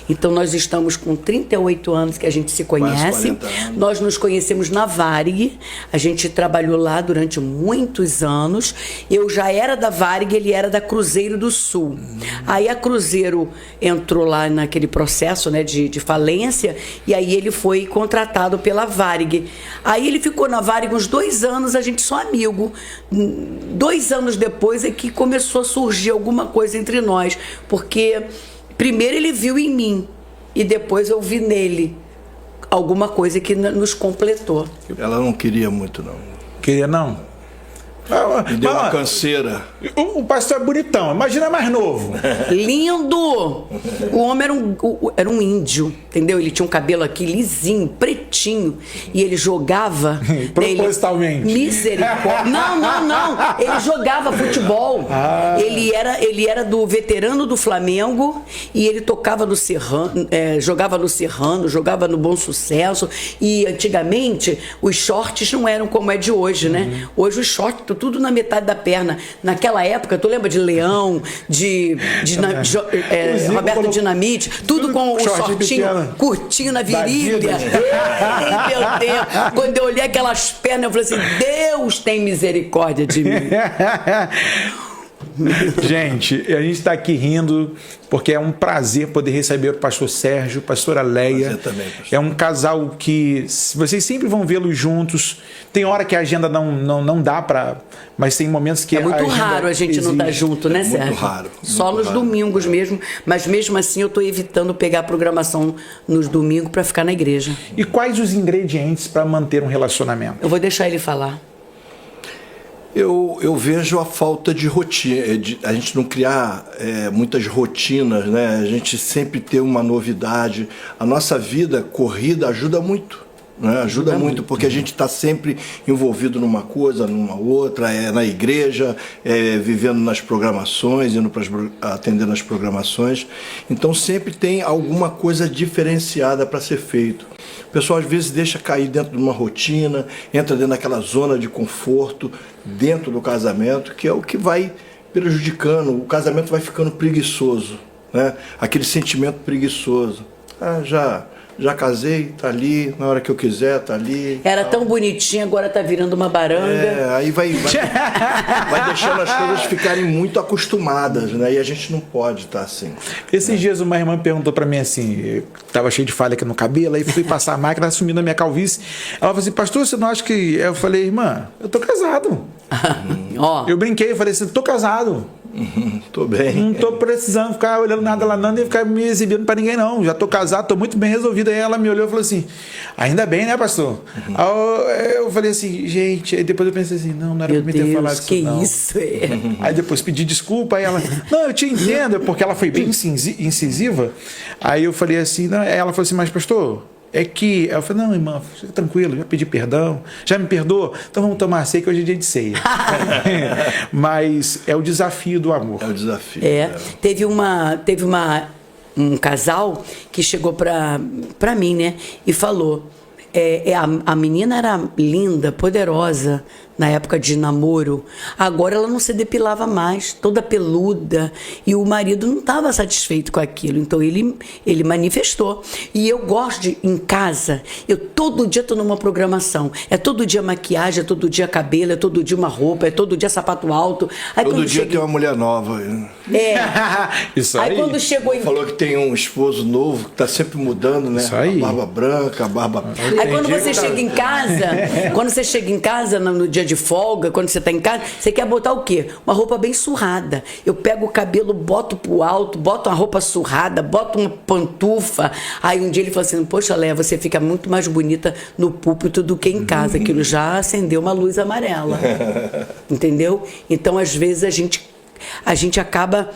Então nós estamos com 38 anos que a gente se conhece. 40 anos. Nós nos conhecemos na Varig. A gente trabalhou lá durante muitos anos. Eu já era da Varig, ele era da Cruzeiro do Sul. Aí a Cruzeiro entrou lá naquele processo, né, de falência, e aí ele foi contratado pela Varig. Aí ele ficou na Varig uns 2 anos, a gente só amigo. 2 anos depois é que começou a surgir alguma coisa entre nós, porque primeiro ele viu em mim e depois eu vi nele alguma coisa que nos completou. Ela não queria muito, não. Queria não? Me deu uma canseira. O pastor é bonitão, imagina mais novo. Lindo! O homem era um índio, entendeu? Ele tinha um cabelo aqui lisinho, pretinho, e ele jogava... Propositalmente. Misericórdia. Não. Ele jogava futebol. Ele era do veterano do Flamengo e ele tocava no Serrano, jogava no Serrano, jogava no Bom Sucesso. E antigamente os shorts não eram como é de hoje, né? Hoje os shorts tudo na metade da perna. Naquela época, tu lembra de Leão, Roberto Dinamite, tudo com o shortinho curtinho na virilha. Ei, meu Deus! Quando eu olhei aquelas pernas, eu falei assim, Deus tem misericórdia de mim. Gente, a gente está aqui rindo porque é um prazer poder receber o pastor Sérgio, pastora Leia. Prazer também, pastor. É um casal que vocês sempre vão vê-los juntos. Tem hora que a agenda não dá para, mas tem momentos que É muito a agenda raro a gente não estar junto, né, Muito Sérgio? raro, Só muito nos raro. domingos mesmo, mas mesmo assim eu estou evitando pegar a programação nos domingos para ficar na igreja. E quais os ingredientes para manter um relacionamento? Eu vou deixar ele falar. Eu vejo a falta de rotina, a gente não criar muitas rotinas, né? A gente sempre ter uma novidade. A nossa vida corrida ajuda muito. Né? Ajuda muito, porque a gente está sempre envolvido numa coisa, numa outra, na igreja, vivendo nas programações, atendendo as programações. Então sempre tem alguma coisa diferenciada para ser feito. pessoa às vezes deixa cair dentro de uma rotina, entra dentro daquela zona de conforto, dentro do casamento, que é o que vai prejudicando, o casamento vai ficando preguiçoso, né? Aquele sentimento preguiçoso. Já casei, tá ali, na hora que eu quiser, tá ali. Era tão bonitinho, agora tá virando uma baranga. Aí vai deixando as coisas ficarem muito acostumadas, né? E a gente não pode estar assim. Esses dias uma irmã perguntou pra mim assim, eu tava cheio de falha aqui no cabelo, aí fui passar a máquina, assumindo a minha calvície. Ela falou assim, pastor, você não acha que... Eu falei, irmã, eu tô casado. Eu brinquei, eu falei assim, tô casado. Tô bem. Não tô precisando ficar olhando nada lá, não, nem ficar me exibindo pra ninguém, não. Já tô casado, tô muito bem resolvido. Aí ela me olhou e falou assim, ainda bem, né, pastor? Aí eu falei assim, gente, aí depois eu pensei assim, não era pra mim ter falado isso, não. Isso é. Aí depois pedi desculpa, aí ela, não, eu te entendo, porque ela foi bem incisiva. Aí eu falei assim, não, ela falou assim, mas pastor, é que... Eu falei, não, irmã, fica tranquilo, já pedi perdão, já me perdoou, então vamos tomar ceia, que hoje é dia de ceia. Mas é o desafio do amor. É o desafio. Teve um casal que chegou pra mim, né, e falou, a menina era linda, poderosa, na época de namoro, agora ela não se depilava mais, toda peluda, e o marido não estava satisfeito com aquilo, então ele manifestou. E eu gosto de, em casa, eu todo dia estou numa programação, é todo dia maquiagem, é todo dia cabelo, é todo dia uma roupa, é todo dia sapato alto. Aí, todo dia tem uma mulher nova. Isso aí. Aí quando chegou Falou que tem um esposo novo que está sempre mudando, né? Isso aí. A barba branca, a barba... Aí quando você chega em casa, no dia de folga, quando você está em casa, você quer botar o quê? Uma roupa bem surrada. Eu pego o cabelo, boto pro alto, boto uma roupa surrada, boto uma pantufa. Aí um dia ele falou assim, poxa, Léa, você fica muito mais bonita no púlpito do que em casa. Aquilo já acendeu uma luz amarela. Entendeu? Então, às vezes, a gente acaba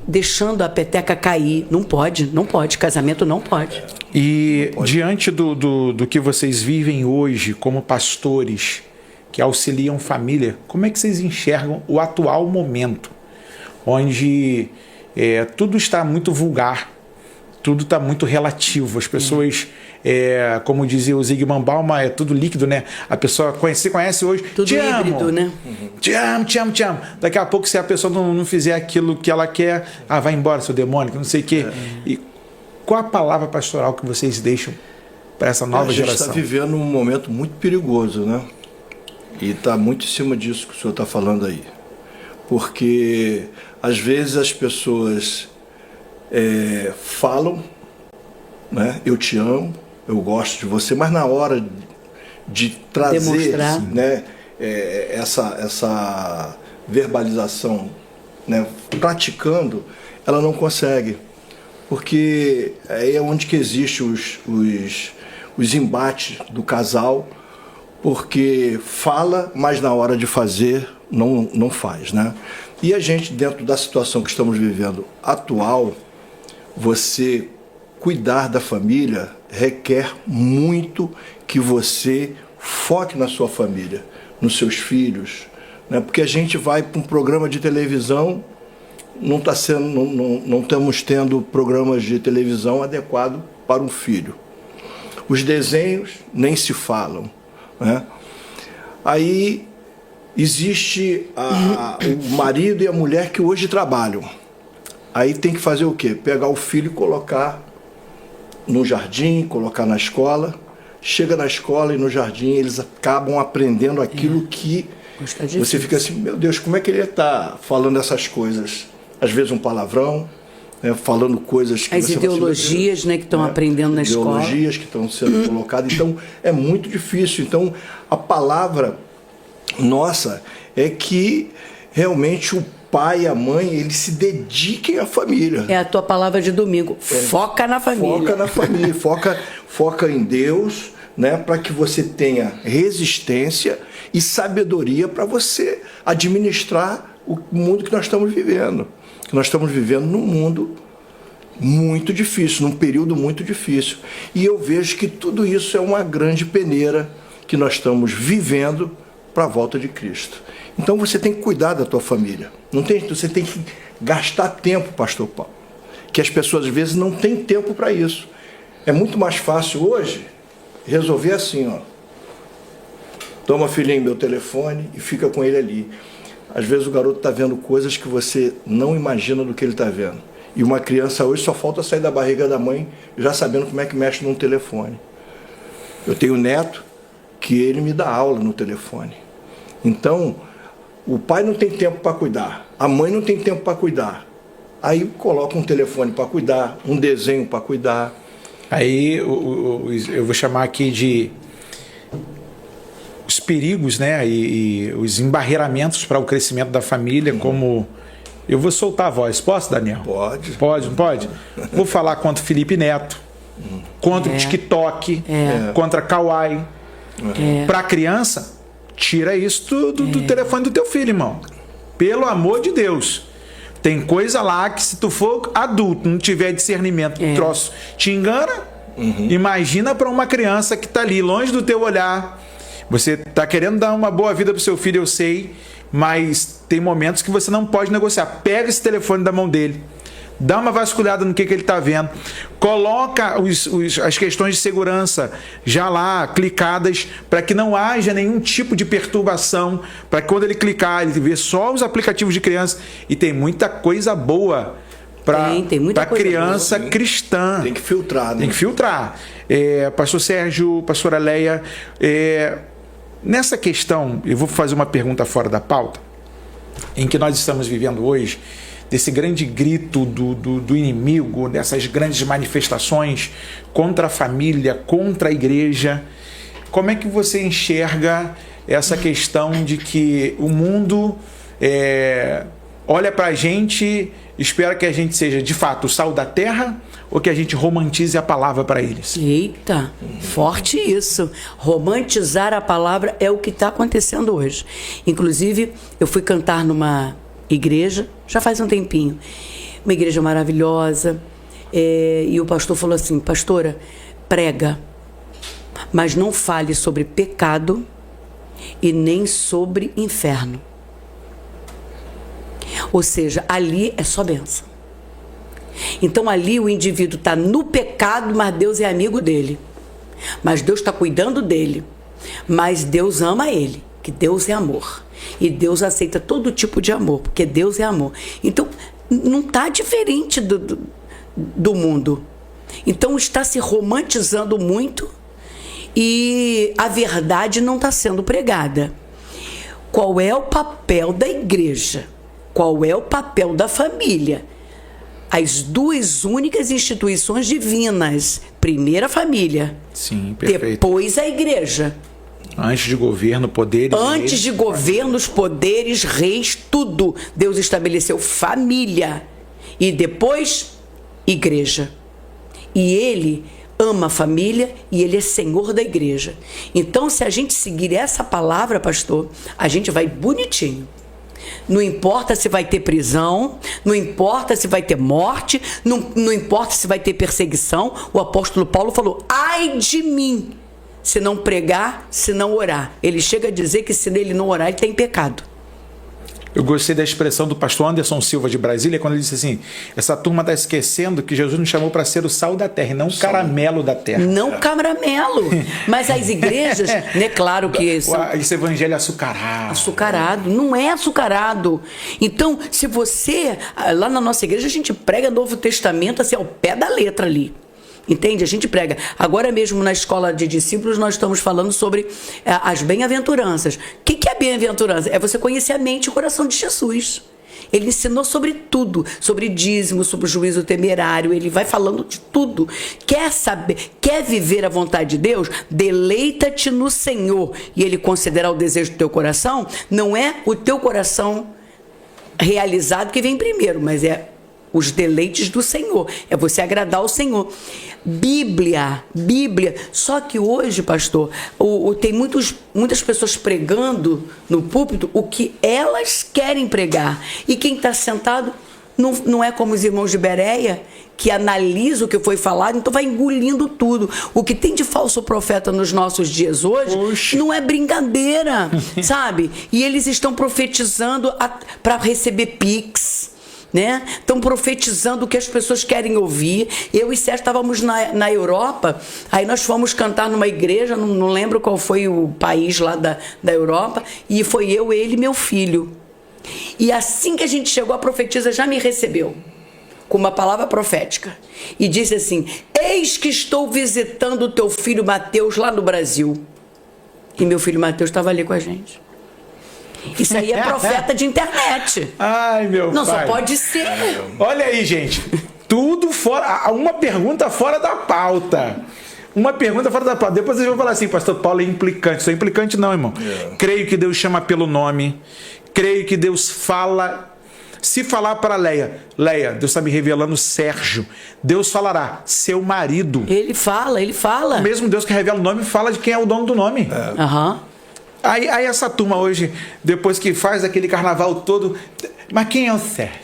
deixando a peteca cair. Não pode. Casamento não pode. E diante do que vocês vivem hoje como pastores que auxiliam família, como é que vocês enxergam o atual momento, onde tudo está muito vulgar, tudo está muito relativo, as pessoas, como dizia o Zygmunt Bauman, é tudo líquido, né? A pessoa você conhece hoje, tudo te híbrido, amo, né? Te amo. Daqui a pouco, se a pessoa não fizer aquilo que ela quer, vai embora, seu demônio, não sei o quê. E qual a palavra pastoral que vocês deixam para essa nova geração? A gente está vivendo um momento muito perigoso, né? E está muito em cima disso que o senhor está falando aí. Porque, às vezes, as pessoas falam, né? Eu te amo, eu gosto de você, mas na hora de trazer, né, essa verbalização, né, praticando, ela não consegue. Porque é onde que existe os embates do casal, porque fala, mas na hora de fazer não faz, né? E a gente, dentro da situação que estamos vivendo atual, você cuidar da família requer muito que você foque na sua família, nos seus filhos, né? Porque a gente vai para um programa de televisão, não estamos tendo programas de televisão adequados para um filho. Os desenhos nem se falam, né? Aí existe o marido e a mulher que hoje trabalham. Aí tem que fazer o quê? Pegar o filho e colocar no jardim, colocar na escola. Chega na escola e no jardim eles acabam aprendendo aquilo que você fica assim, meu Deus, como é que ele está falando essas coisas? Às vezes um palavrão, né, falando coisas que as ideologias, assim, né, que estão aprendendo na escola. Ideologias que estão sendo colocadas. Então, é muito difícil. Então, a palavra nossa é que realmente o pai e a mãe, eles se dediquem à família. É a tua palavra de domingo. Foca na família. Foca na família. Foca em Deus, né, para que você tenha resistência e sabedoria para você administrar o mundo que nós estamos vivendo. Nós estamos vivendo num mundo muito difícil, num período muito difícil. E eu vejo que tudo isso é uma grande peneira que nós estamos vivendo para a volta de Cristo. Então você tem que cuidar da tua família. Você tem que gastar tempo, pastor Paulo. Que as pessoas às vezes não têm tempo para isso. É muito mais fácil hoje resolver assim, ó. Toma, filhinho, meu telefone e fica com ele ali. Às vezes o garoto está vendo coisas que você não imagina do que ele está vendo. E uma criança hoje só falta sair da barriga da mãe já sabendo como é que mexe num telefone. Eu tenho um neto que ele me dá aula no telefone. Então, o pai não tem tempo para cuidar, a mãe não tem tempo para cuidar. Aí coloca um telefone para cuidar, um desenho para cuidar. Aí eu vou chamar aqui de os perigos, né, e os embarreiramentos para o crescimento da família, como... Eu vou soltar a voz. Posso, Daniel? Pode. Pode, não pode? Vou falar contra o Felipe Neto, contra o TikTok, contra a Kawaii. Para a criança, tira isso do telefone do teu filho, irmão. Pelo amor de Deus. Tem coisa lá que se tu for adulto, não tiver discernimento, troço te engana. Imagina para uma criança que está ali, longe do teu olhar. Você está querendo dar uma boa vida para o seu filho, eu sei, mas tem momentos que você não pode negociar. Pega esse telefone da mão dele, dá uma vasculhada no que ele está vendo, coloca as questões de segurança já lá clicadas para que não haja nenhum tipo de perturbação, para que quando ele clicar, ele vê só os aplicativos de criança. E tem muita coisa boa para criança boa, cristã. Tem que filtrar, né? Tem que filtrar. Pastor Sérgio, pastora Leia, nessa questão, eu vou fazer uma pergunta fora da pauta, em que nós estamos vivendo hoje, desse grande grito do inimigo, dessas grandes manifestações contra a família, contra a igreja. Como é que você enxerga essa questão de que o mundo olha para a gente, espera que a gente seja de fato o sal da terra, ou que a gente romantize a palavra para eles? Eita, forte isso. Romantizar a palavra é o que está acontecendo hoje. Inclusive, eu fui cantar numa igreja, já faz um tempinho, uma igreja maravilhosa, e o pastor falou assim: pastora, prega, mas não fale sobre pecado e nem sobre inferno. Ou seja, ali é só bênção. Então ali o indivíduo está no pecado, mas Deus é amigo dele. Mas Deus está cuidando dele. Mas Deus ama ele, que Deus é amor. E Deus aceita todo tipo de amor, porque Deus é amor. Então não está diferente do mundo. Então está se romantizando muito e a verdade não está sendo pregada. Qual é o papel da igreja? Qual é o papel da família? As duas únicas instituições divinas. Primeiro a família. Sim, perfeito. Depois a igreja. Antes de governo, poderes... Antes de governos, poderes, reis, tudo. Deus estabeleceu família. E depois, igreja. E Ele ama a família e Ele é Senhor da igreja. Então, se a gente seguir essa palavra, pastor, a gente vai bonitinho. Não importa se vai ter prisão, não importa se vai ter morte, não importa se vai ter perseguição. O apóstolo Paulo falou: ai de mim, se não pregar, se não orar. Ele chega a dizer que se ele não orar, ele tem pecado. Eu gostei da expressão do pastor Anderson Silva de Brasília, quando ele disse assim: essa turma está esquecendo que Jesus nos chamou para ser o sal da terra e não o caramelo da terra. Não caramelo. Mas as igrejas, né, claro que... Esse evangelho açucarado. Açucarado. Não é açucarado. Então, se você... Lá na nossa igreja, a gente prega Novo Testamento assim, ao pé da letra ali. Entende? A gente prega. Agora mesmo na escola de discípulos nós estamos falando sobre as bem-aventuranças. O que é bem-aventurança? É você conhecer a mente e o coração de Jesus. Ele ensinou sobre tudo, sobre dízimo, sobre o juízo temerário, ele vai falando de tudo. Quer saber, quer viver a vontade de Deus? Deleita-te no Senhor. E ele considerar o desejo do teu coração, não é o teu coração realizado que vem primeiro, mas é os deleites do Senhor, é você agradar ao Senhor. Bíblia. Só que hoje, pastor, tem muitas pessoas pregando no púlpito o que elas querem pregar. E quem está sentado não é como os irmãos de Bereia, que analisa o que foi falado, então vai engolindo tudo. O que tem de falso profeta nos nossos dias hoje não é brincadeira, sabe? E eles estão profetizando para receber Pix, né? Estão profetizando o que as pessoas querem ouvir. Eu e Sérgio estávamos na Europa, aí nós fomos cantar numa igreja, não lembro qual foi o país lá da Europa, e foi eu, ele e meu filho. E assim que a gente chegou, a profetisa já me recebeu com uma palavra profética e disse assim: eis que estou visitando o teu filho Mateus lá no Brasil. E meu filho Mateus estava ali com a gente. Isso aí é profeta de internet. Ai, meu pai. Não, só pode ser. Olha aí, gente. Tudo fora... Uma pergunta fora da pauta. Uma pergunta fora da pauta. Depois vocês vão falar assim, pastor Paulo é implicante. Isso é implicante não, irmão. Creio que Deus chama pelo nome. Creio que Deus fala... Se falar para Leia, Deus está me revelando Sérgio. Deus falará, seu marido. Ele fala. O mesmo Deus que revela o nome fala de quem é o dono do nome. Aham. Aí essa turma hoje, depois que faz aquele carnaval todo, mas quem é o Sérgio?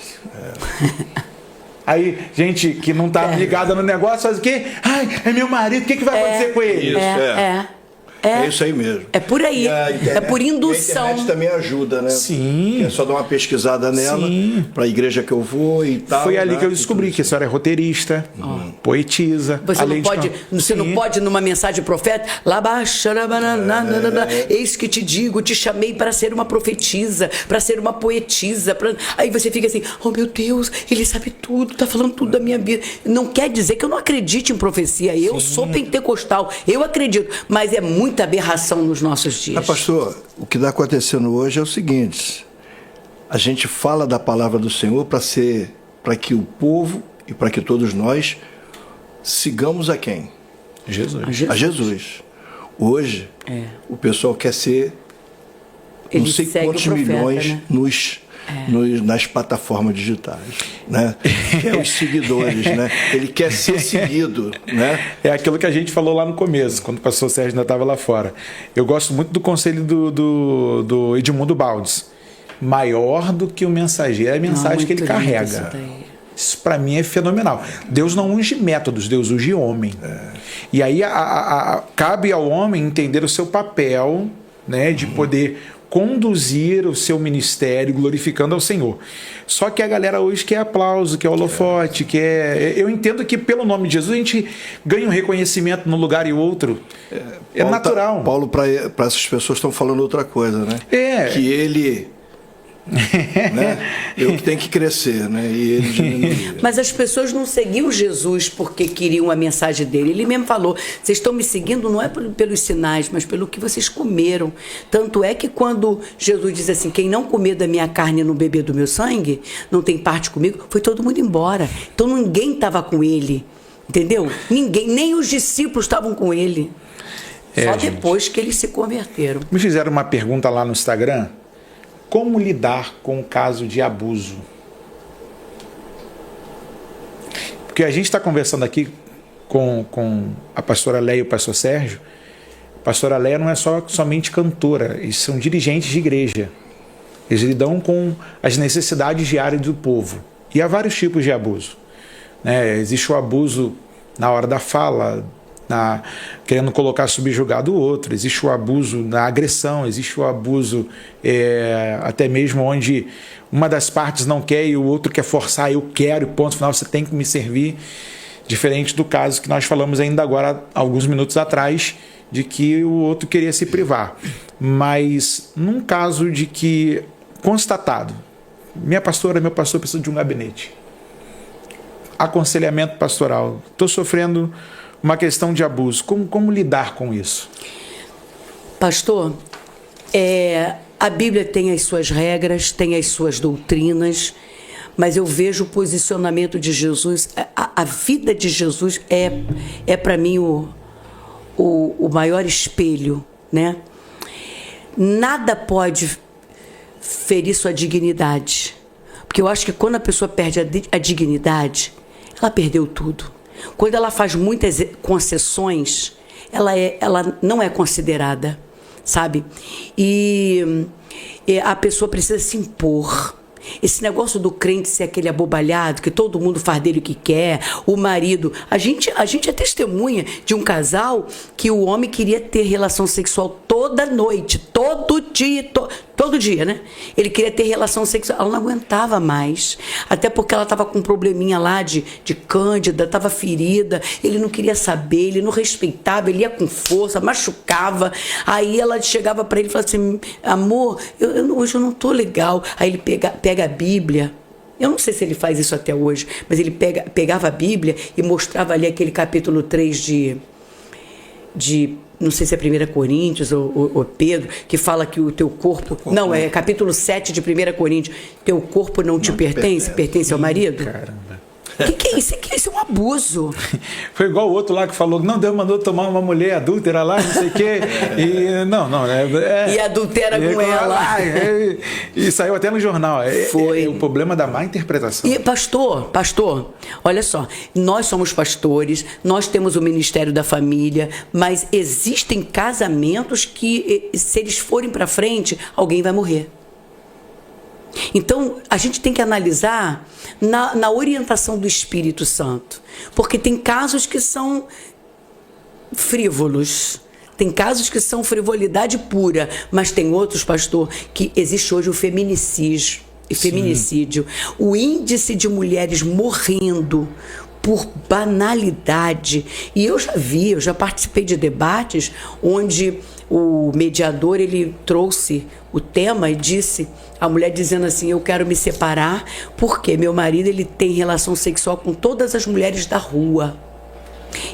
Aí, gente que não tá ligada no negócio, faz o quê? Ai, é meu marido, o que vai acontecer com ele? Isso, É isso aí mesmo. É por aí. É por indução. A internet também ajuda, né? Sim. É só dar uma pesquisada nela, para a igreja que eu vou e tal. Foi ali que eu descobri que a senhora é roteirista, poetisa. Você não pode, numa mensagem profeta, eis que te digo, te chamei para ser uma profetisa, para ser uma poetisa. Aí você fica assim, oh meu Deus, ele sabe tudo, tá falando tudo da minha vida. Não quer dizer que eu não acredite em profecia. Eu sou pentecostal, eu acredito, mas é muita aberração nos nossos dias. Mas, pastor, o que está acontecendo hoje é o seguinte: a gente fala da palavra do Senhor para que o povo e para que todos nós sigamos a quem? Jesus. A Jesus. Hoje, o pessoal quer ser Ele não sei segue quantos o profeta, milhões, né? nas plataformas digitais, né? Os seguidores, né? Ele quer ser seguido, né? É aquilo que a gente falou lá no começo, quando o pastor Sérgio ainda estava lá fora. Eu gosto muito do conselho do Edmundo Baldes. Maior do que o mensageiro é a mensagem que ele carrega. Isso para mim é fenomenal. Deus não unge métodos, Deus unge homem. E aí cabe ao homem entender o seu papel, né, de poder conduzir o seu ministério glorificando ao Senhor. Só que a galera hoje quer aplauso, quer holofote, eu entendo que pelo nome de Jesus a gente ganha um reconhecimento num lugar e outro. É natural. Paulo, para essas pessoas, estão falando outra coisa, né? Que ele... né? Eu que tenho que crescer, né? E ele diminuir. Mas as pessoas não seguiam Jesus porque queriam a mensagem dele. Ele mesmo falou: vocês estão me seguindo não é pelos sinais, mas pelo que vocês comeram. Tanto é que quando Jesus diz assim: quem não comer da minha carne e não beber do meu sangue não tem parte comigo, foi todo mundo embora. Então ninguém estava com ele, entendeu? Ninguém, nem os discípulos estavam com ele. Só depois que eles se converteram. Me fizeram uma pergunta lá no Instagram: como lidar com o caso de abuso? Porque a gente está conversando aqui com a pastora Leia e o pastor Sérgio. A pastora Leia não é somente cantora, eles são dirigentes de igreja. Eles lidam com as necessidades diárias do povo. E há vários tipos de abuso, né? Existe o abuso na hora da fala, querendo colocar subjugado o outro, existe o abuso na agressão, existe o abuso até mesmo onde uma das partes não quer e o outro quer forçar, eu quero, e ponto final, você tem que me servir, diferente do caso que nós falamos ainda agora, alguns minutos atrás, de que o outro queria se privar. Mas num caso de que, constatado, minha pastora, meu pastor precisa de um gabinete, aconselhamento pastoral, estou sofrendo uma questão de abuso. Como lidar com isso? Pastor, a Bíblia tem as suas regras, tem as suas doutrinas, mas eu vejo o posicionamento de Jesus, a vida de Jesus é para mim o maior espelho, né? Nada pode ferir sua dignidade, porque eu acho que quando a pessoa perde a dignidade, ela perdeu tudo. Quando ela faz muitas concessões, ela não é considerada, sabe? E a pessoa precisa se impor. Esse negócio do crente ser aquele abobalhado, que todo mundo faz dele o que quer, o marido... A gente é testemunha de um casal que o homem queria ter relação sexual toda noite, todo dia, né? Ele queria ter relação sexual. Ela não aguentava mais. Até porque ela estava com um probleminha lá de cândida, estava ferida. Ele não queria saber, ele não respeitava, ele ia com força, machucava. Aí ela chegava para ele e falava assim: amor, hoje eu não tô legal. Aí ele pega a Bíblia. Eu não sei se ele faz isso até hoje, mas ele pegava a Bíblia e mostrava ali aquele capítulo 3 de não sei se é 1 Coríntios ou Pedro, que fala que o teu corpo... Não, é capítulo 7 de 1 Coríntios. Teu corpo não te pertence, pertence ao marido? Caramba. O que é isso? Isso é um abuso. Foi igual o outro lá que falou: não, Deus mandou tomar uma mulher adúltera lá, não sei o quê. E adultera com ela. E saiu até no jornal. Foi. O problema da má interpretação. E pastor, olha só, nós somos pastores, nós temos o Ministério da Família, mas existem casamentos que, se eles forem para frente, alguém vai morrer. Então, a gente tem que analisar na orientação do Espírito Santo, porque tem casos que são frívolos, tem casos que são frivolidade pura, mas tem outros, pastor, que existe hoje o feminicídio, o índice de mulheres morrendo por banalidade. E eu já participei de debates onde o mediador, ele trouxe o tema e disse, a mulher dizendo assim: eu quero me separar porque meu marido, ele tem relação sexual com todas as mulheres da rua.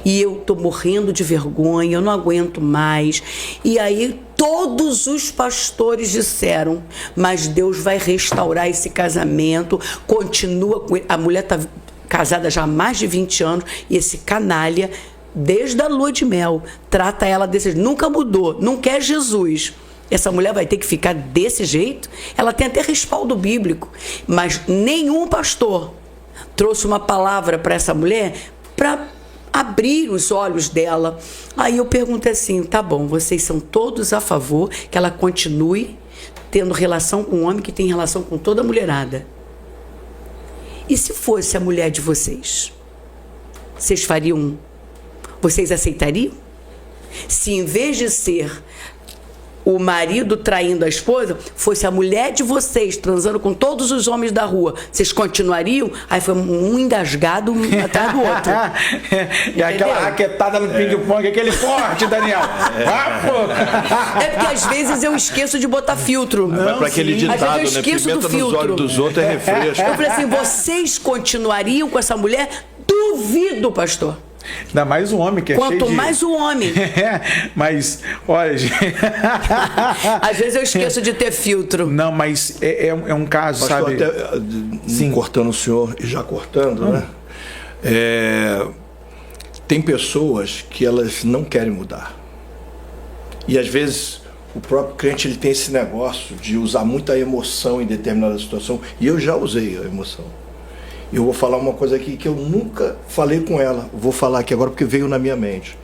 E eu tô morrendo de vergonha, eu não aguento mais. E aí todos os pastores disseram: mas Deus vai restaurar esse casamento, continua com ele. A mulher tá casada já há mais de 20 anos e esse canalha, desde a lua de mel, trata ela desse jeito, nunca mudou, não quer Jesus. Essa mulher vai ter que ficar desse jeito? Ela tem até respaldo bíblico, mas nenhum pastor trouxe uma palavra para essa mulher para abrir os olhos dela. Aí eu perguntei assim: tá bom, vocês são todos a favor que ela continue tendo relação com um homem que tem relação com toda a mulherada? E se fosse a mulher de vocês? Vocês fariam? Vocês aceitariam? Se em vez de ser o marido traindo a esposa, fosse a mulher de vocês transando com todos os homens da rua, vocês continuariam? Aí foi um engasgado atrás do outro. E aquela raquetada no ping-pong, aquele forte, Daniel. É porque às vezes eu esqueço de botar filtro. Vai para aquele ditado, né? Pimenta nos olhos dos outros é refresco. Eu falei assim: vocês continuariam com essa mulher? Duvido, pastor. Ainda mais o homem que é Quanto cheio de... mais o homem. Mas, olha... Às vezes eu esqueço de ter filtro. Não, mas é um caso, pastor, sabe? Até, sim, cortando o senhor e já cortando, né? Tem pessoas que elas não querem mudar. E às vezes o próprio crente, ele tem esse negócio de usar muita emoção em determinada situação. E eu já usei a emoção. Eu vou falar uma coisa aqui que eu nunca falei com ela. Vou falar aqui agora porque veio na minha mente.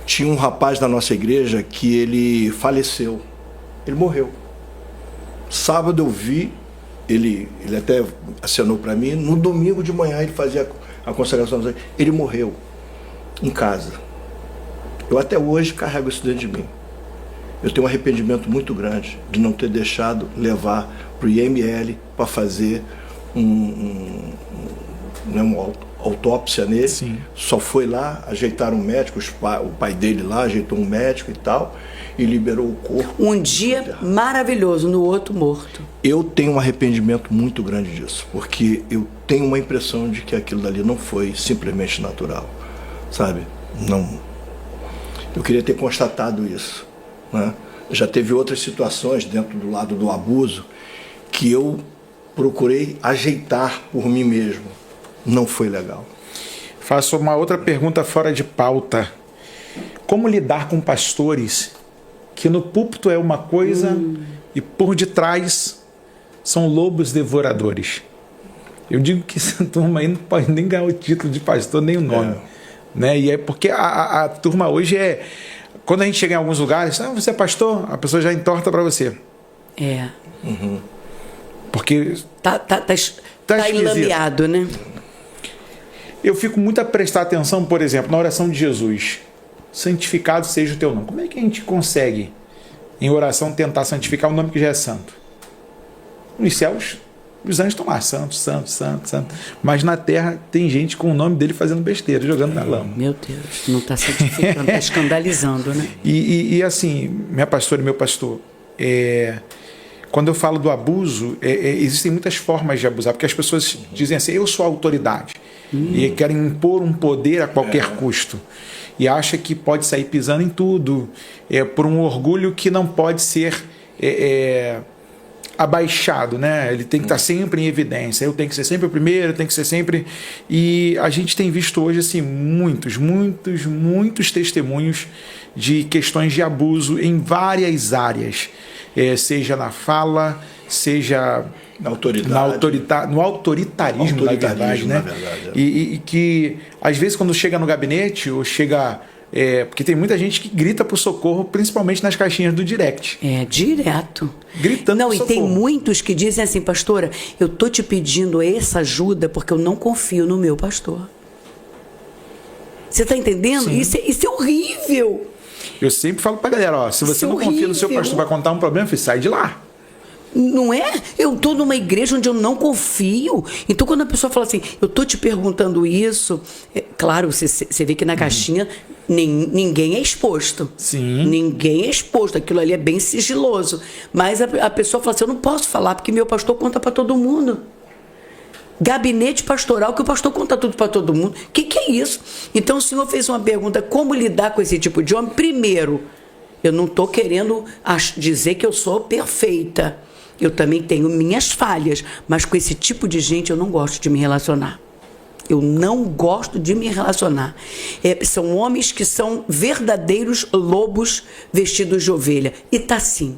Tinha um rapaz na nossa igreja que ele faleceu. Ele morreu. Sábado eu vi, ele até acenou para mim. No domingo de manhã ele fazia a consagração. Ele morreu em casa. Eu até hoje carrego isso dentro de mim. Eu tenho um arrependimento muito grande de não ter deixado levar para o IML para fazer uma autópsia nele. Sim. Só foi lá, ajeitaram um médico, o pai dele lá ajeitou um médico e tal, e liberou o corpo. Um dia maravilhoso, no outro morto. Eu tenho um arrependimento muito grande disso, porque eu tenho uma impressão de que aquilo dali não foi simplesmente natural, sabe? Não. Eu queria ter constatado isso, né? Já teve outras situações dentro do lado do abuso que eu procurei ajeitar por mim mesmo. Não foi legal. Faço uma outra pergunta fora de pauta. Como lidar com pastores que no púlpito é uma coisa e por detrás são lobos devoradores? Eu digo que essa turma aí não pode nem ganhar o título de pastor, nem o nome. Né? E é porque a turma hoje é... Quando a gente chega em alguns lugares, você é pastor, a pessoa já entorta para você. É. Uhum. Porque... Tá enlameado, né? Eu fico muito a prestar atenção, por exemplo, na oração de Jesus. Santificado seja o teu nome. Como é que a gente consegue em oração, tentar santificar o nome que já é santo. Nos céus, os anjos estão lá, santo, santo, santo, santo. Mas na terra tem gente com o nome dele fazendo besteira, jogando na lama. Meu Deus, não está santificando, está escandalizando, né? E assim, minha pastora e meu pastor, quando eu falo do abuso, existem muitas formas de abusar, porque as pessoas dizem assim, eu sou a autoridade, e querem impor um poder a qualquer custo, e acha que pode sair pisando em tudo, por um orgulho que não pode ser abaixado, né? Ele tem que estar sempre em evidência, eu tenho que ser sempre o primeiro, tem que ser sempre... E a gente tem visto hoje assim, muitos testemunhos de questões de abuso em várias áreas, seja na fala, seja na autoridade, no autoritarismo, na verdade, né? E que às vezes quando chega no gabinete ou chega... porque tem muita gente que grita por socorro, principalmente nas caixinhas do direct. Direto. Gritando por socorro. Não, e tem muitos que dizem assim, pastora, eu tô te pedindo essa ajuda porque eu não confio no meu pastor. Você tá entendendo? Isso é horrível. Eu sempre falo pra galera, se você não confia no seu pastor, vai contar um problema, filho, sai de lá. Não é? Eu estou numa igreja onde eu não confio. Então, quando a pessoa fala assim, eu estou te perguntando isso, claro, você vê que na caixinha ninguém é exposto. Sim. Ninguém é exposto. Aquilo ali é bem sigiloso. Mas a pessoa fala assim, eu não posso falar porque meu pastor conta para todo mundo. Gabinete pastoral, que o pastor conta tudo para todo mundo. O que é isso? Então, o senhor fez uma pergunta, como lidar com esse tipo de homem? Primeiro, eu não estou querendo dizer que eu sou perfeita. Eu também tenho minhas falhas, mas com esse tipo de gente eu não gosto de me relacionar. Eu não gosto de me relacionar. São homens que são verdadeiros lobos vestidos de ovelha. E está assim.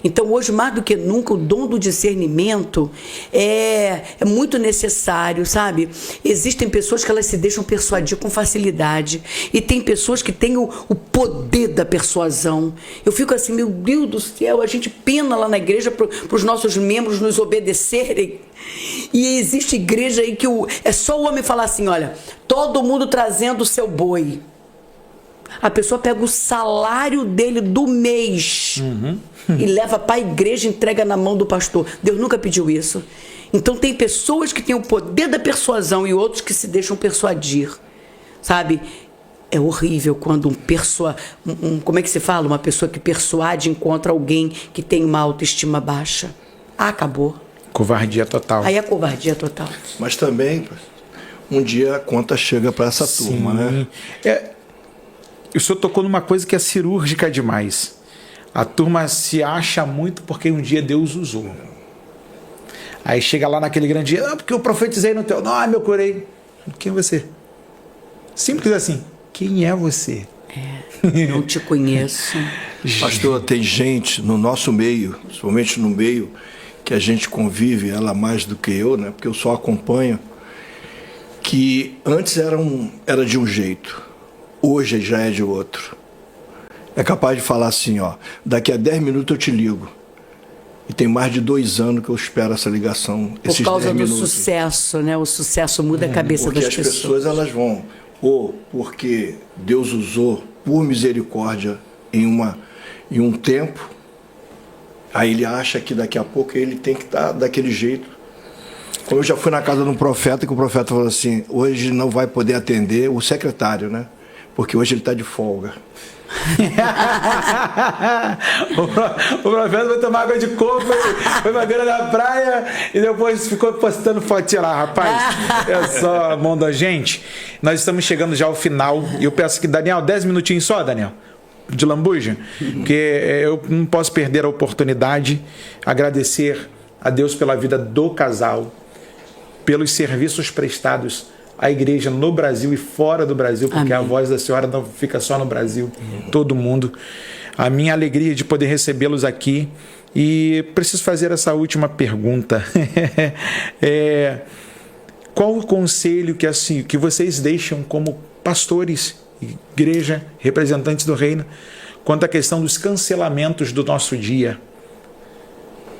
Então, hoje, mais do que nunca, o dom do discernimento é muito necessário, sabe? Existem pessoas que elas se deixam persuadir com facilidade e tem pessoas que têm o poder da persuasão. Eu fico assim, meu Deus do céu, a gente pena lá na igreja para os nossos membros nos obedecerem. E existe igreja aí que é só o homem falar assim, olha, todo mundo trazendo o seu boi. A pessoa pega o salário dele do mês e leva para a igreja e entrega na mão do pastor. Deus nunca pediu isso. Então tem pessoas que têm o poder da persuasão e outros que se deixam persuadir. Sabe? É horrível quando como é que se fala? Uma pessoa que persuade encontra alguém que tem uma autoestima baixa. Acabou. Covardia total. Aí é covardia total. Mas também, um dia a conta chega para essa turma, né? O senhor tocou numa coisa que é cirúrgica demais. A turma se acha muito porque um dia Deus usou. Aí chega lá naquele grande dia, porque eu profetizei no teu nome, eu curei. Quem é você? Simples assim. Quem é você? Não te conheço. Pastor, tem gente no nosso meio, principalmente no meio que a gente convive, ela mais do que eu, né? Porque eu só acompanho, que antes era de um jeito. Hoje já é de outro. É capaz de falar assim, daqui a 10 minutos eu te ligo. E tem mais de 2 anos que eu espero essa ligação, esses 10 minutos. Por causa do sucesso, né? O sucesso muda a cabeça das pessoas. Porque as pessoas, elas vão, ou porque Deus usou por misericórdia em um tempo, aí ele acha que daqui a pouco ele tem que estar daquele jeito. Como eu já fui na casa de um profeta, que o profeta falou assim, hoje não vai poder atender o secretário, né? Porque hoje ele está de folga. O profeta foi tomar água de coco, foi pra beira da praia e depois ficou postando fotinha lá, rapaz. É só mão da gente. Nós estamos chegando já ao final e eu peço que, Daniel, 10 minutinhos só, Daniel, de lambuja, porque eu não posso perder a oportunidade. Agradecer a Deus pela vida do casal, pelos serviços prestados à igreja no Brasil e fora do Brasil, porque Amém. A voz da senhora não fica só no Brasil, todo mundo. A minha alegria de poder recebê-los aqui. E preciso fazer essa última pergunta. Qual o conselho que vocês deixam como pastores, igreja, representantes do reino, quanto à questão dos cancelamentos do nosso dia?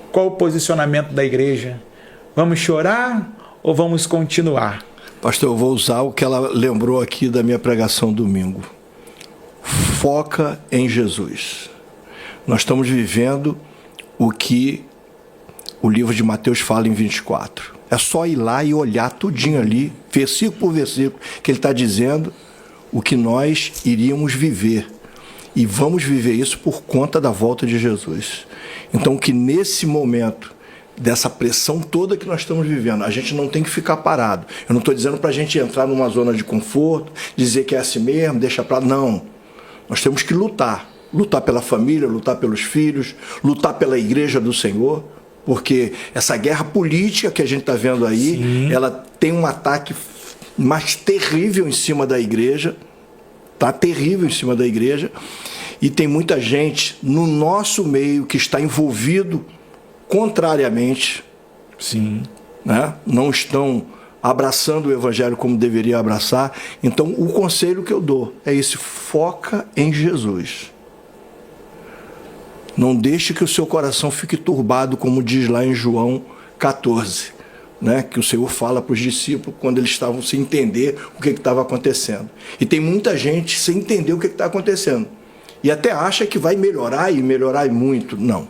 Qual o posicionamento da igreja? Vamos chorar ou vamos continuar? Pastor, eu vou usar o que ela lembrou aqui da minha pregação domingo. Foca em Jesus. Nós estamos vivendo o que o livro de Mateus fala em 24. É só ir lá e olhar tudinho ali, versículo por versículo, que ele está dizendo o que nós iríamos viver. E vamos viver isso por conta da volta de Jesus. Então, que nesse momento, dessa pressão toda que nós estamos vivendo, a gente não tem que ficar parado. Eu não estou dizendo para a gente entrar numa zona de conforto, dizer que é assim mesmo, deixa para... Não. Nós temos que lutar. Lutar pela família, lutar pelos filhos, lutar pela igreja do Senhor, porque essa guerra política que a gente está vendo aí, sim, ela tem um ataque mais terrível em cima da igreja, tá terrível em cima da igreja, e tem muita gente no nosso meio que está envolvido contrariamente, sim, né? Não estão abraçando o evangelho como deveria abraçar. Então, o conselho que eu dou é esse: foca em Jesus. Não deixe que o seu coração fique turbado, como diz lá em João 14, né? Que o Senhor fala para os discípulos quando eles estavam sem entender o que estava acontecendo. E tem muita gente sem entender o que está acontecendo. E até acha que vai melhorar e melhorar muito. Não.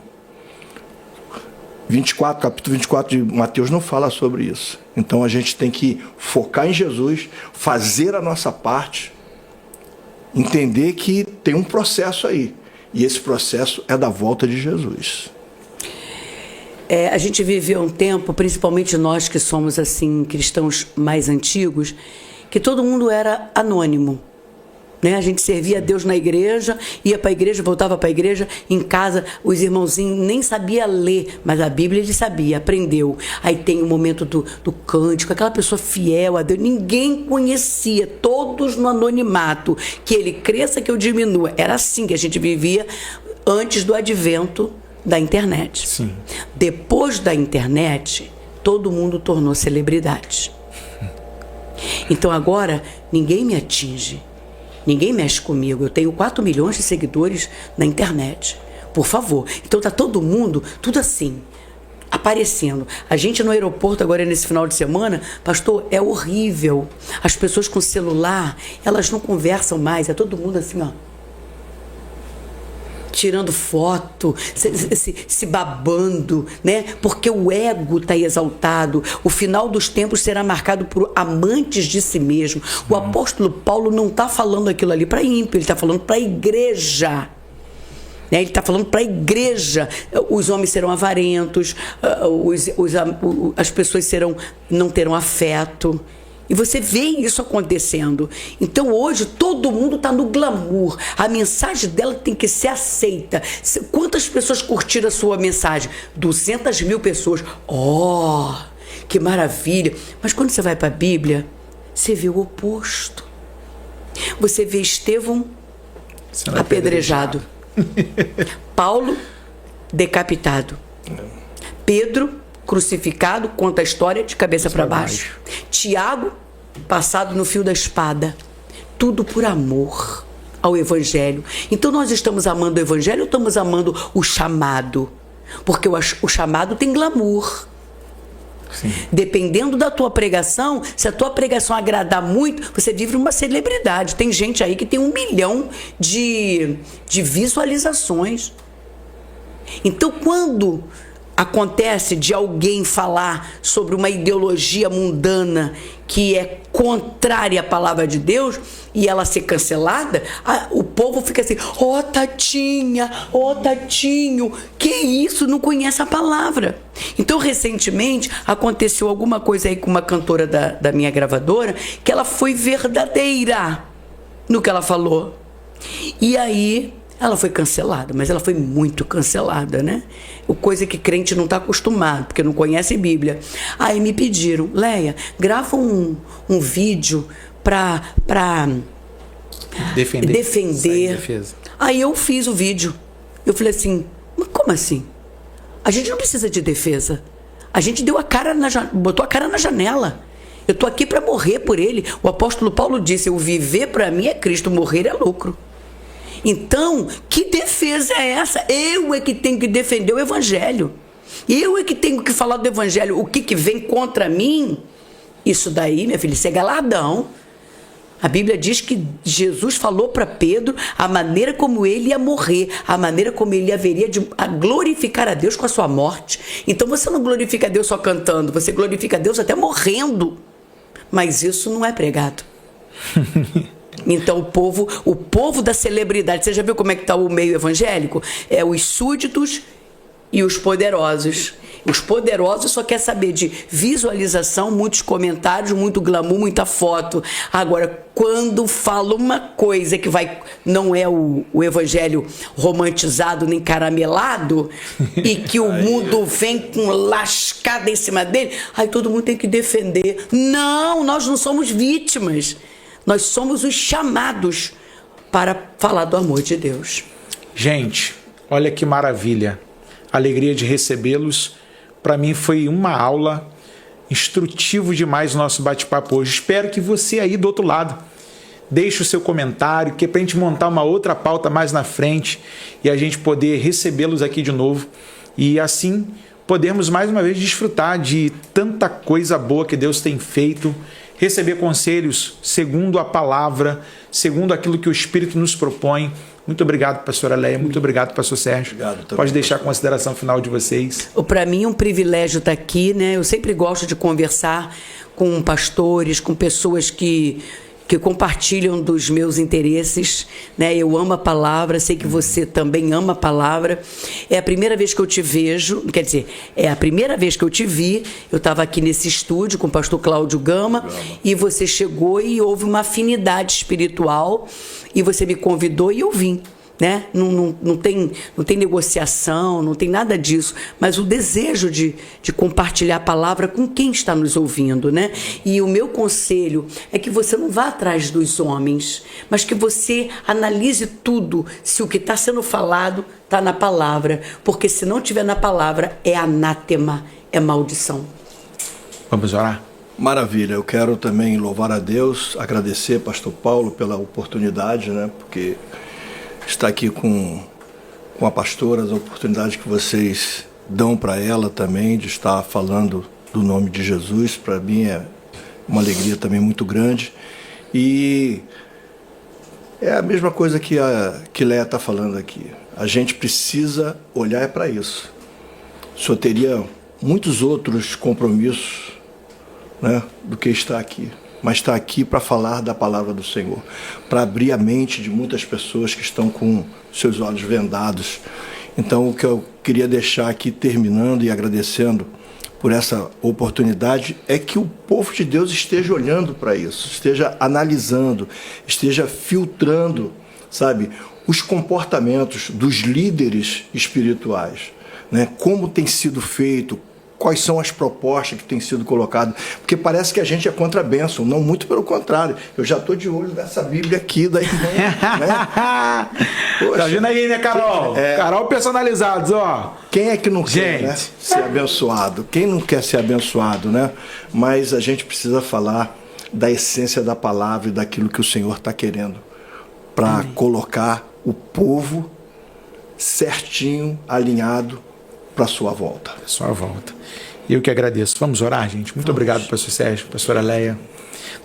24, capítulo 24 de Mateus não fala sobre isso. Então a gente tem que focar em Jesus, fazer a nossa parte, entender que tem um processo aí. E esse processo é da volta de Jesus. A gente viveu um tempo, principalmente nós que somos assim cristãos mais antigos, que todo mundo era anônimo. Né? A gente servia a Deus na igreja, ia para a igreja, voltava para a igreja, em casa os irmãozinhos nem sabiam ler, mas a Bíblia ele sabia, aprendeu. Aí tem o momento do cântico, aquela pessoa fiel a Deus, ninguém conhecia, todos no anonimato, que ele cresça, que eu diminua. Era assim que a gente vivia antes do advento da internet. Sim. Depois da internet, todo mundo tornou celebridade. Então agora, ninguém me atinge. Ninguém mexe comigo. Eu tenho 4 milhões de seguidores na internet. Por favor. Então tá todo mundo, tudo assim, aparecendo. A gente no aeroporto agora nesse final de semana, pastor, é horrível. As pessoas com celular, elas não conversam mais. É todo mundo assim, ó, tirando foto, se babando, né? Porque o ego está exaltado. O final dos tempos será marcado por amantes de si mesmo. O apóstolo Paulo não está falando aquilo ali para ímpio, ele está falando para a igreja. Né? Ele está falando para a igreja. Os homens serão avarentos, as pessoas não terão afeto. E você vê isso acontecendo. Então hoje todo mundo está no glamour. A mensagem dela tem que ser aceita. Quantas pessoas curtiram a sua mensagem? 200 mil pessoas. Oh, que maravilha. Mas quando você vai para a Bíblia, você vê o oposto. Você vê Estevão apedrejado. Paulo decapitado. Pedro crucificado, conta a história de cabeça para baixo. Tiago, passado no fio da espada. Tudo por amor ao Evangelho. Então nós estamos amando o Evangelho ou estamos amando o chamado? Porque o chamado tem glamour. Sim. Dependendo da tua pregação, se a tua pregação agradar muito, você vive uma celebridade. Tem gente aí que tem 1 milhão de visualizações. Então quando acontece de alguém falar sobre uma ideologia mundana que é contrária à palavra de Deus e ela ser cancelada, o povo fica assim: ó, Tatinha, ó, Tatinho, que isso? Não conhece a palavra. Então, recentemente, aconteceu alguma coisa aí com uma cantora da minha gravadora, que ela foi verdadeira no que ela falou. E aí ela foi cancelada, mas ela foi muito cancelada, né? Coisa que crente não está acostumado, porque não conhece Bíblia. Aí me pediram: Leia, grava um vídeo para defender. Aí eu fiz o vídeo. Eu falei assim: mas como assim? A gente não precisa de defesa. A gente deu botou a cara na janela. Eu estou aqui para morrer por ele. O apóstolo Paulo disse: o viver para mim é Cristo, morrer é lucro. Então, que defesa é essa? Eu é que tenho que defender o Evangelho. Eu é que tenho que falar do Evangelho. O que vem contra mim, isso daí, minha filha, isso é galardão. A Bíblia diz que Jesus falou para Pedro a maneira como ele ia morrer, a maneira como ele haveria de glorificar a Deus com a sua morte. Então você não glorifica a Deus só cantando, você glorifica a Deus até morrendo. Mas isso não é pregado. Então o povo da celebridade, você já viu como é que está o meio evangélico? É os súditos e os poderosos. Os poderosos só querem saber de visualização, muitos comentários, muito glamour, muita foto. Agora, quando fala uma coisa que não é o evangelho romantizado nem caramelado, e que o mundo vem com lascada em cima dele, aí todo mundo tem que defender. Não, nós não somos vítimas. Nós somos os chamados para falar do amor de Deus. Gente, olha que maravilha. Alegria de recebê-los. Para mim foi uma aula, instrutivo demais o nosso bate-papo hoje. Espero que você aí do outro lado deixe o seu comentário, que é para a gente montar uma outra pauta mais na frente e a gente poder recebê-los aqui de novo e assim podermos mais uma vez desfrutar de tanta coisa boa que Deus tem feito, receber conselhos segundo a palavra, segundo aquilo que o Espírito nos propõe. Muito obrigado, pastora Leia. Muito obrigado, pastor Sérgio. Obrigado, pode deixar a consideração final de vocês. Para mim é um privilégio estar aqui, né? Eu sempre gosto de conversar com pastores, com pessoas que compartilham dos meus interesses, né? Eu amo a palavra, sei que você também ama a palavra. É a primeira vez que eu te vejo, quer dizer, é a primeira vez que eu te vi. Eu estava aqui nesse estúdio com o pastor Cláudio Gama e você chegou e houve uma afinidade espiritual e você me convidou e eu vim. Né? Não tem negociação, não tem nada disso, mas o desejo de compartilhar a palavra com quem está nos ouvindo, né? E o meu conselho é que você não vá atrás dos homens, mas que você analise tudo, se o que está sendo falado está na palavra, porque se não estiver na palavra é anátema, é maldição. Vamos orar? Maravilha, eu quero também louvar a Deus, agradecer pastor Paulo pela oportunidade, né? Porque estar aqui com a pastora, as oportunidades que vocês dão para ela também, de estar falando do nome de Jesus, para mim é uma alegria também muito grande. E é a mesma coisa que Leia está falando aqui. A gente precisa olhar para isso. O senhor teria muitos outros compromissos, né, do que estar aqui. Mas está aqui para falar da palavra do Senhor, para abrir a mente de muitas pessoas que estão com seus olhos vendados. Então, o que eu queria deixar aqui, terminando e agradecendo por essa oportunidade, é que o povo de Deus esteja olhando para isso, esteja analisando, esteja filtrando, sabe, os comportamentos dos líderes espirituais, né? Como tem sido feito, quais são as propostas que têm sido colocadas, porque parece que a gente é contra a bênção, não, muito pelo contrário. Eu já estou de olho nessa Bíblia aqui da irmã, né? Poxa, tá vendo aí, né, Carol? Carol Personalizados, ó. Quem é que não quer, né, ser abençoado? Quem não quer ser abençoado, né? Mas a gente precisa falar da essência da palavra e daquilo que o Senhor está querendo para colocar o povo certinho, alinhado para a sua volta. Sua volta. Eu que agradeço. Vamos orar, gente? Muito obrigado, pastor Sérgio, pastora Leia.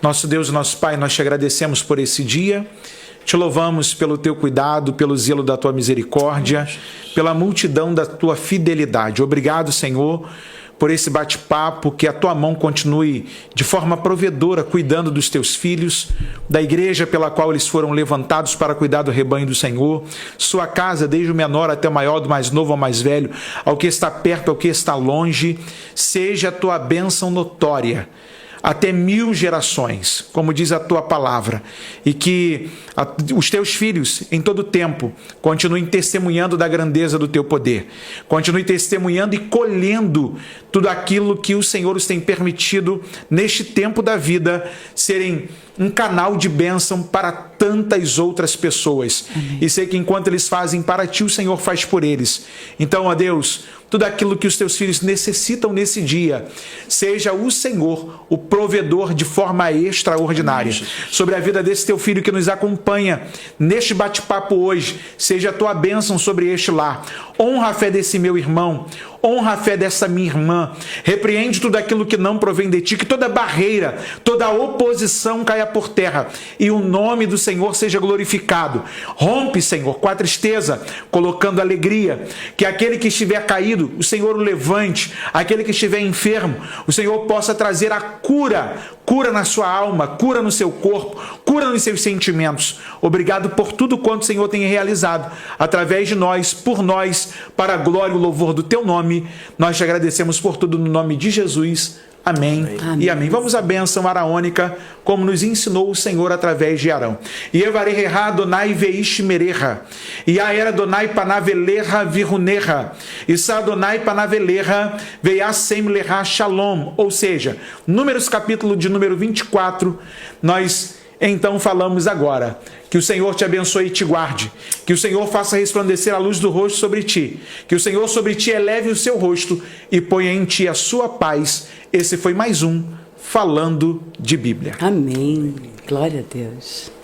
Nosso Deus e nosso Pai, nós te agradecemos por esse dia. Te louvamos pelo teu cuidado, pelo zelo da tua misericórdia, pela multidão da tua fidelidade. Obrigado, Senhor, por esse bate-papo, que a tua mão continue de forma provedora, cuidando dos teus filhos, da igreja pela qual eles foram levantados para cuidar do rebanho do Senhor, sua casa, desde o menor até o maior, do mais novo ao mais velho, ao que está perto, ao que está longe, seja a tua bênção notória, até 1000 gerações, como diz a tua palavra, e que os teus filhos, em todo tempo, continuem testemunhando da grandeza do teu poder, continuem testemunhando e colhendo tudo aquilo que o Senhor os tem permitido neste tempo da vida, serem um canal de bênção para tantas outras pessoas. Amém. E sei que enquanto eles fazem para ti, o Senhor faz por eles. Então, ó Deus, tudo aquilo que os teus filhos necessitam nesse dia, seja o Senhor o provedor de forma extraordinária. Amém. Sobre a vida desse teu filho que nos acompanha neste bate-papo hoje, seja a tua bênção sobre este lar. Honra a fé desse meu irmão, honra a fé dessa minha irmã, repreende tudo aquilo que não provém de ti, que toda barreira, toda oposição caia por terra e o nome do Senhor seja glorificado. Rompe, Senhor, com a tristeza, colocando alegria, que aquele que estiver caído, o Senhor o levante, aquele que estiver enfermo, o Senhor possa trazer a cura na sua alma, cura no seu corpo, cura nos seus sentimentos. Obrigado por tudo quanto o Senhor tem realizado através de nós, por nós, para a glória e o louvor do teu nome. Nós te agradecemos por tudo no nome de Jesus. Amém. E amém. Vamos à bênção araônica, como nos ensinou o Senhor através de Arão. Ievareha Adonai veish mereha, Iaera Adonai panaveleha viruneha, Issa Adonai panaveleha veiasem leha shalom. Ou seja, Números capítulo de número 24, nós então falamos agora. Que o Senhor te abençoe e te guarde. Que o Senhor faça resplandecer a luz do rosto sobre ti. Que o Senhor sobre ti eleve o seu rosto e ponha em ti a sua paz. Esse foi mais um Falando de Bíblia. Amém. Glória a Deus.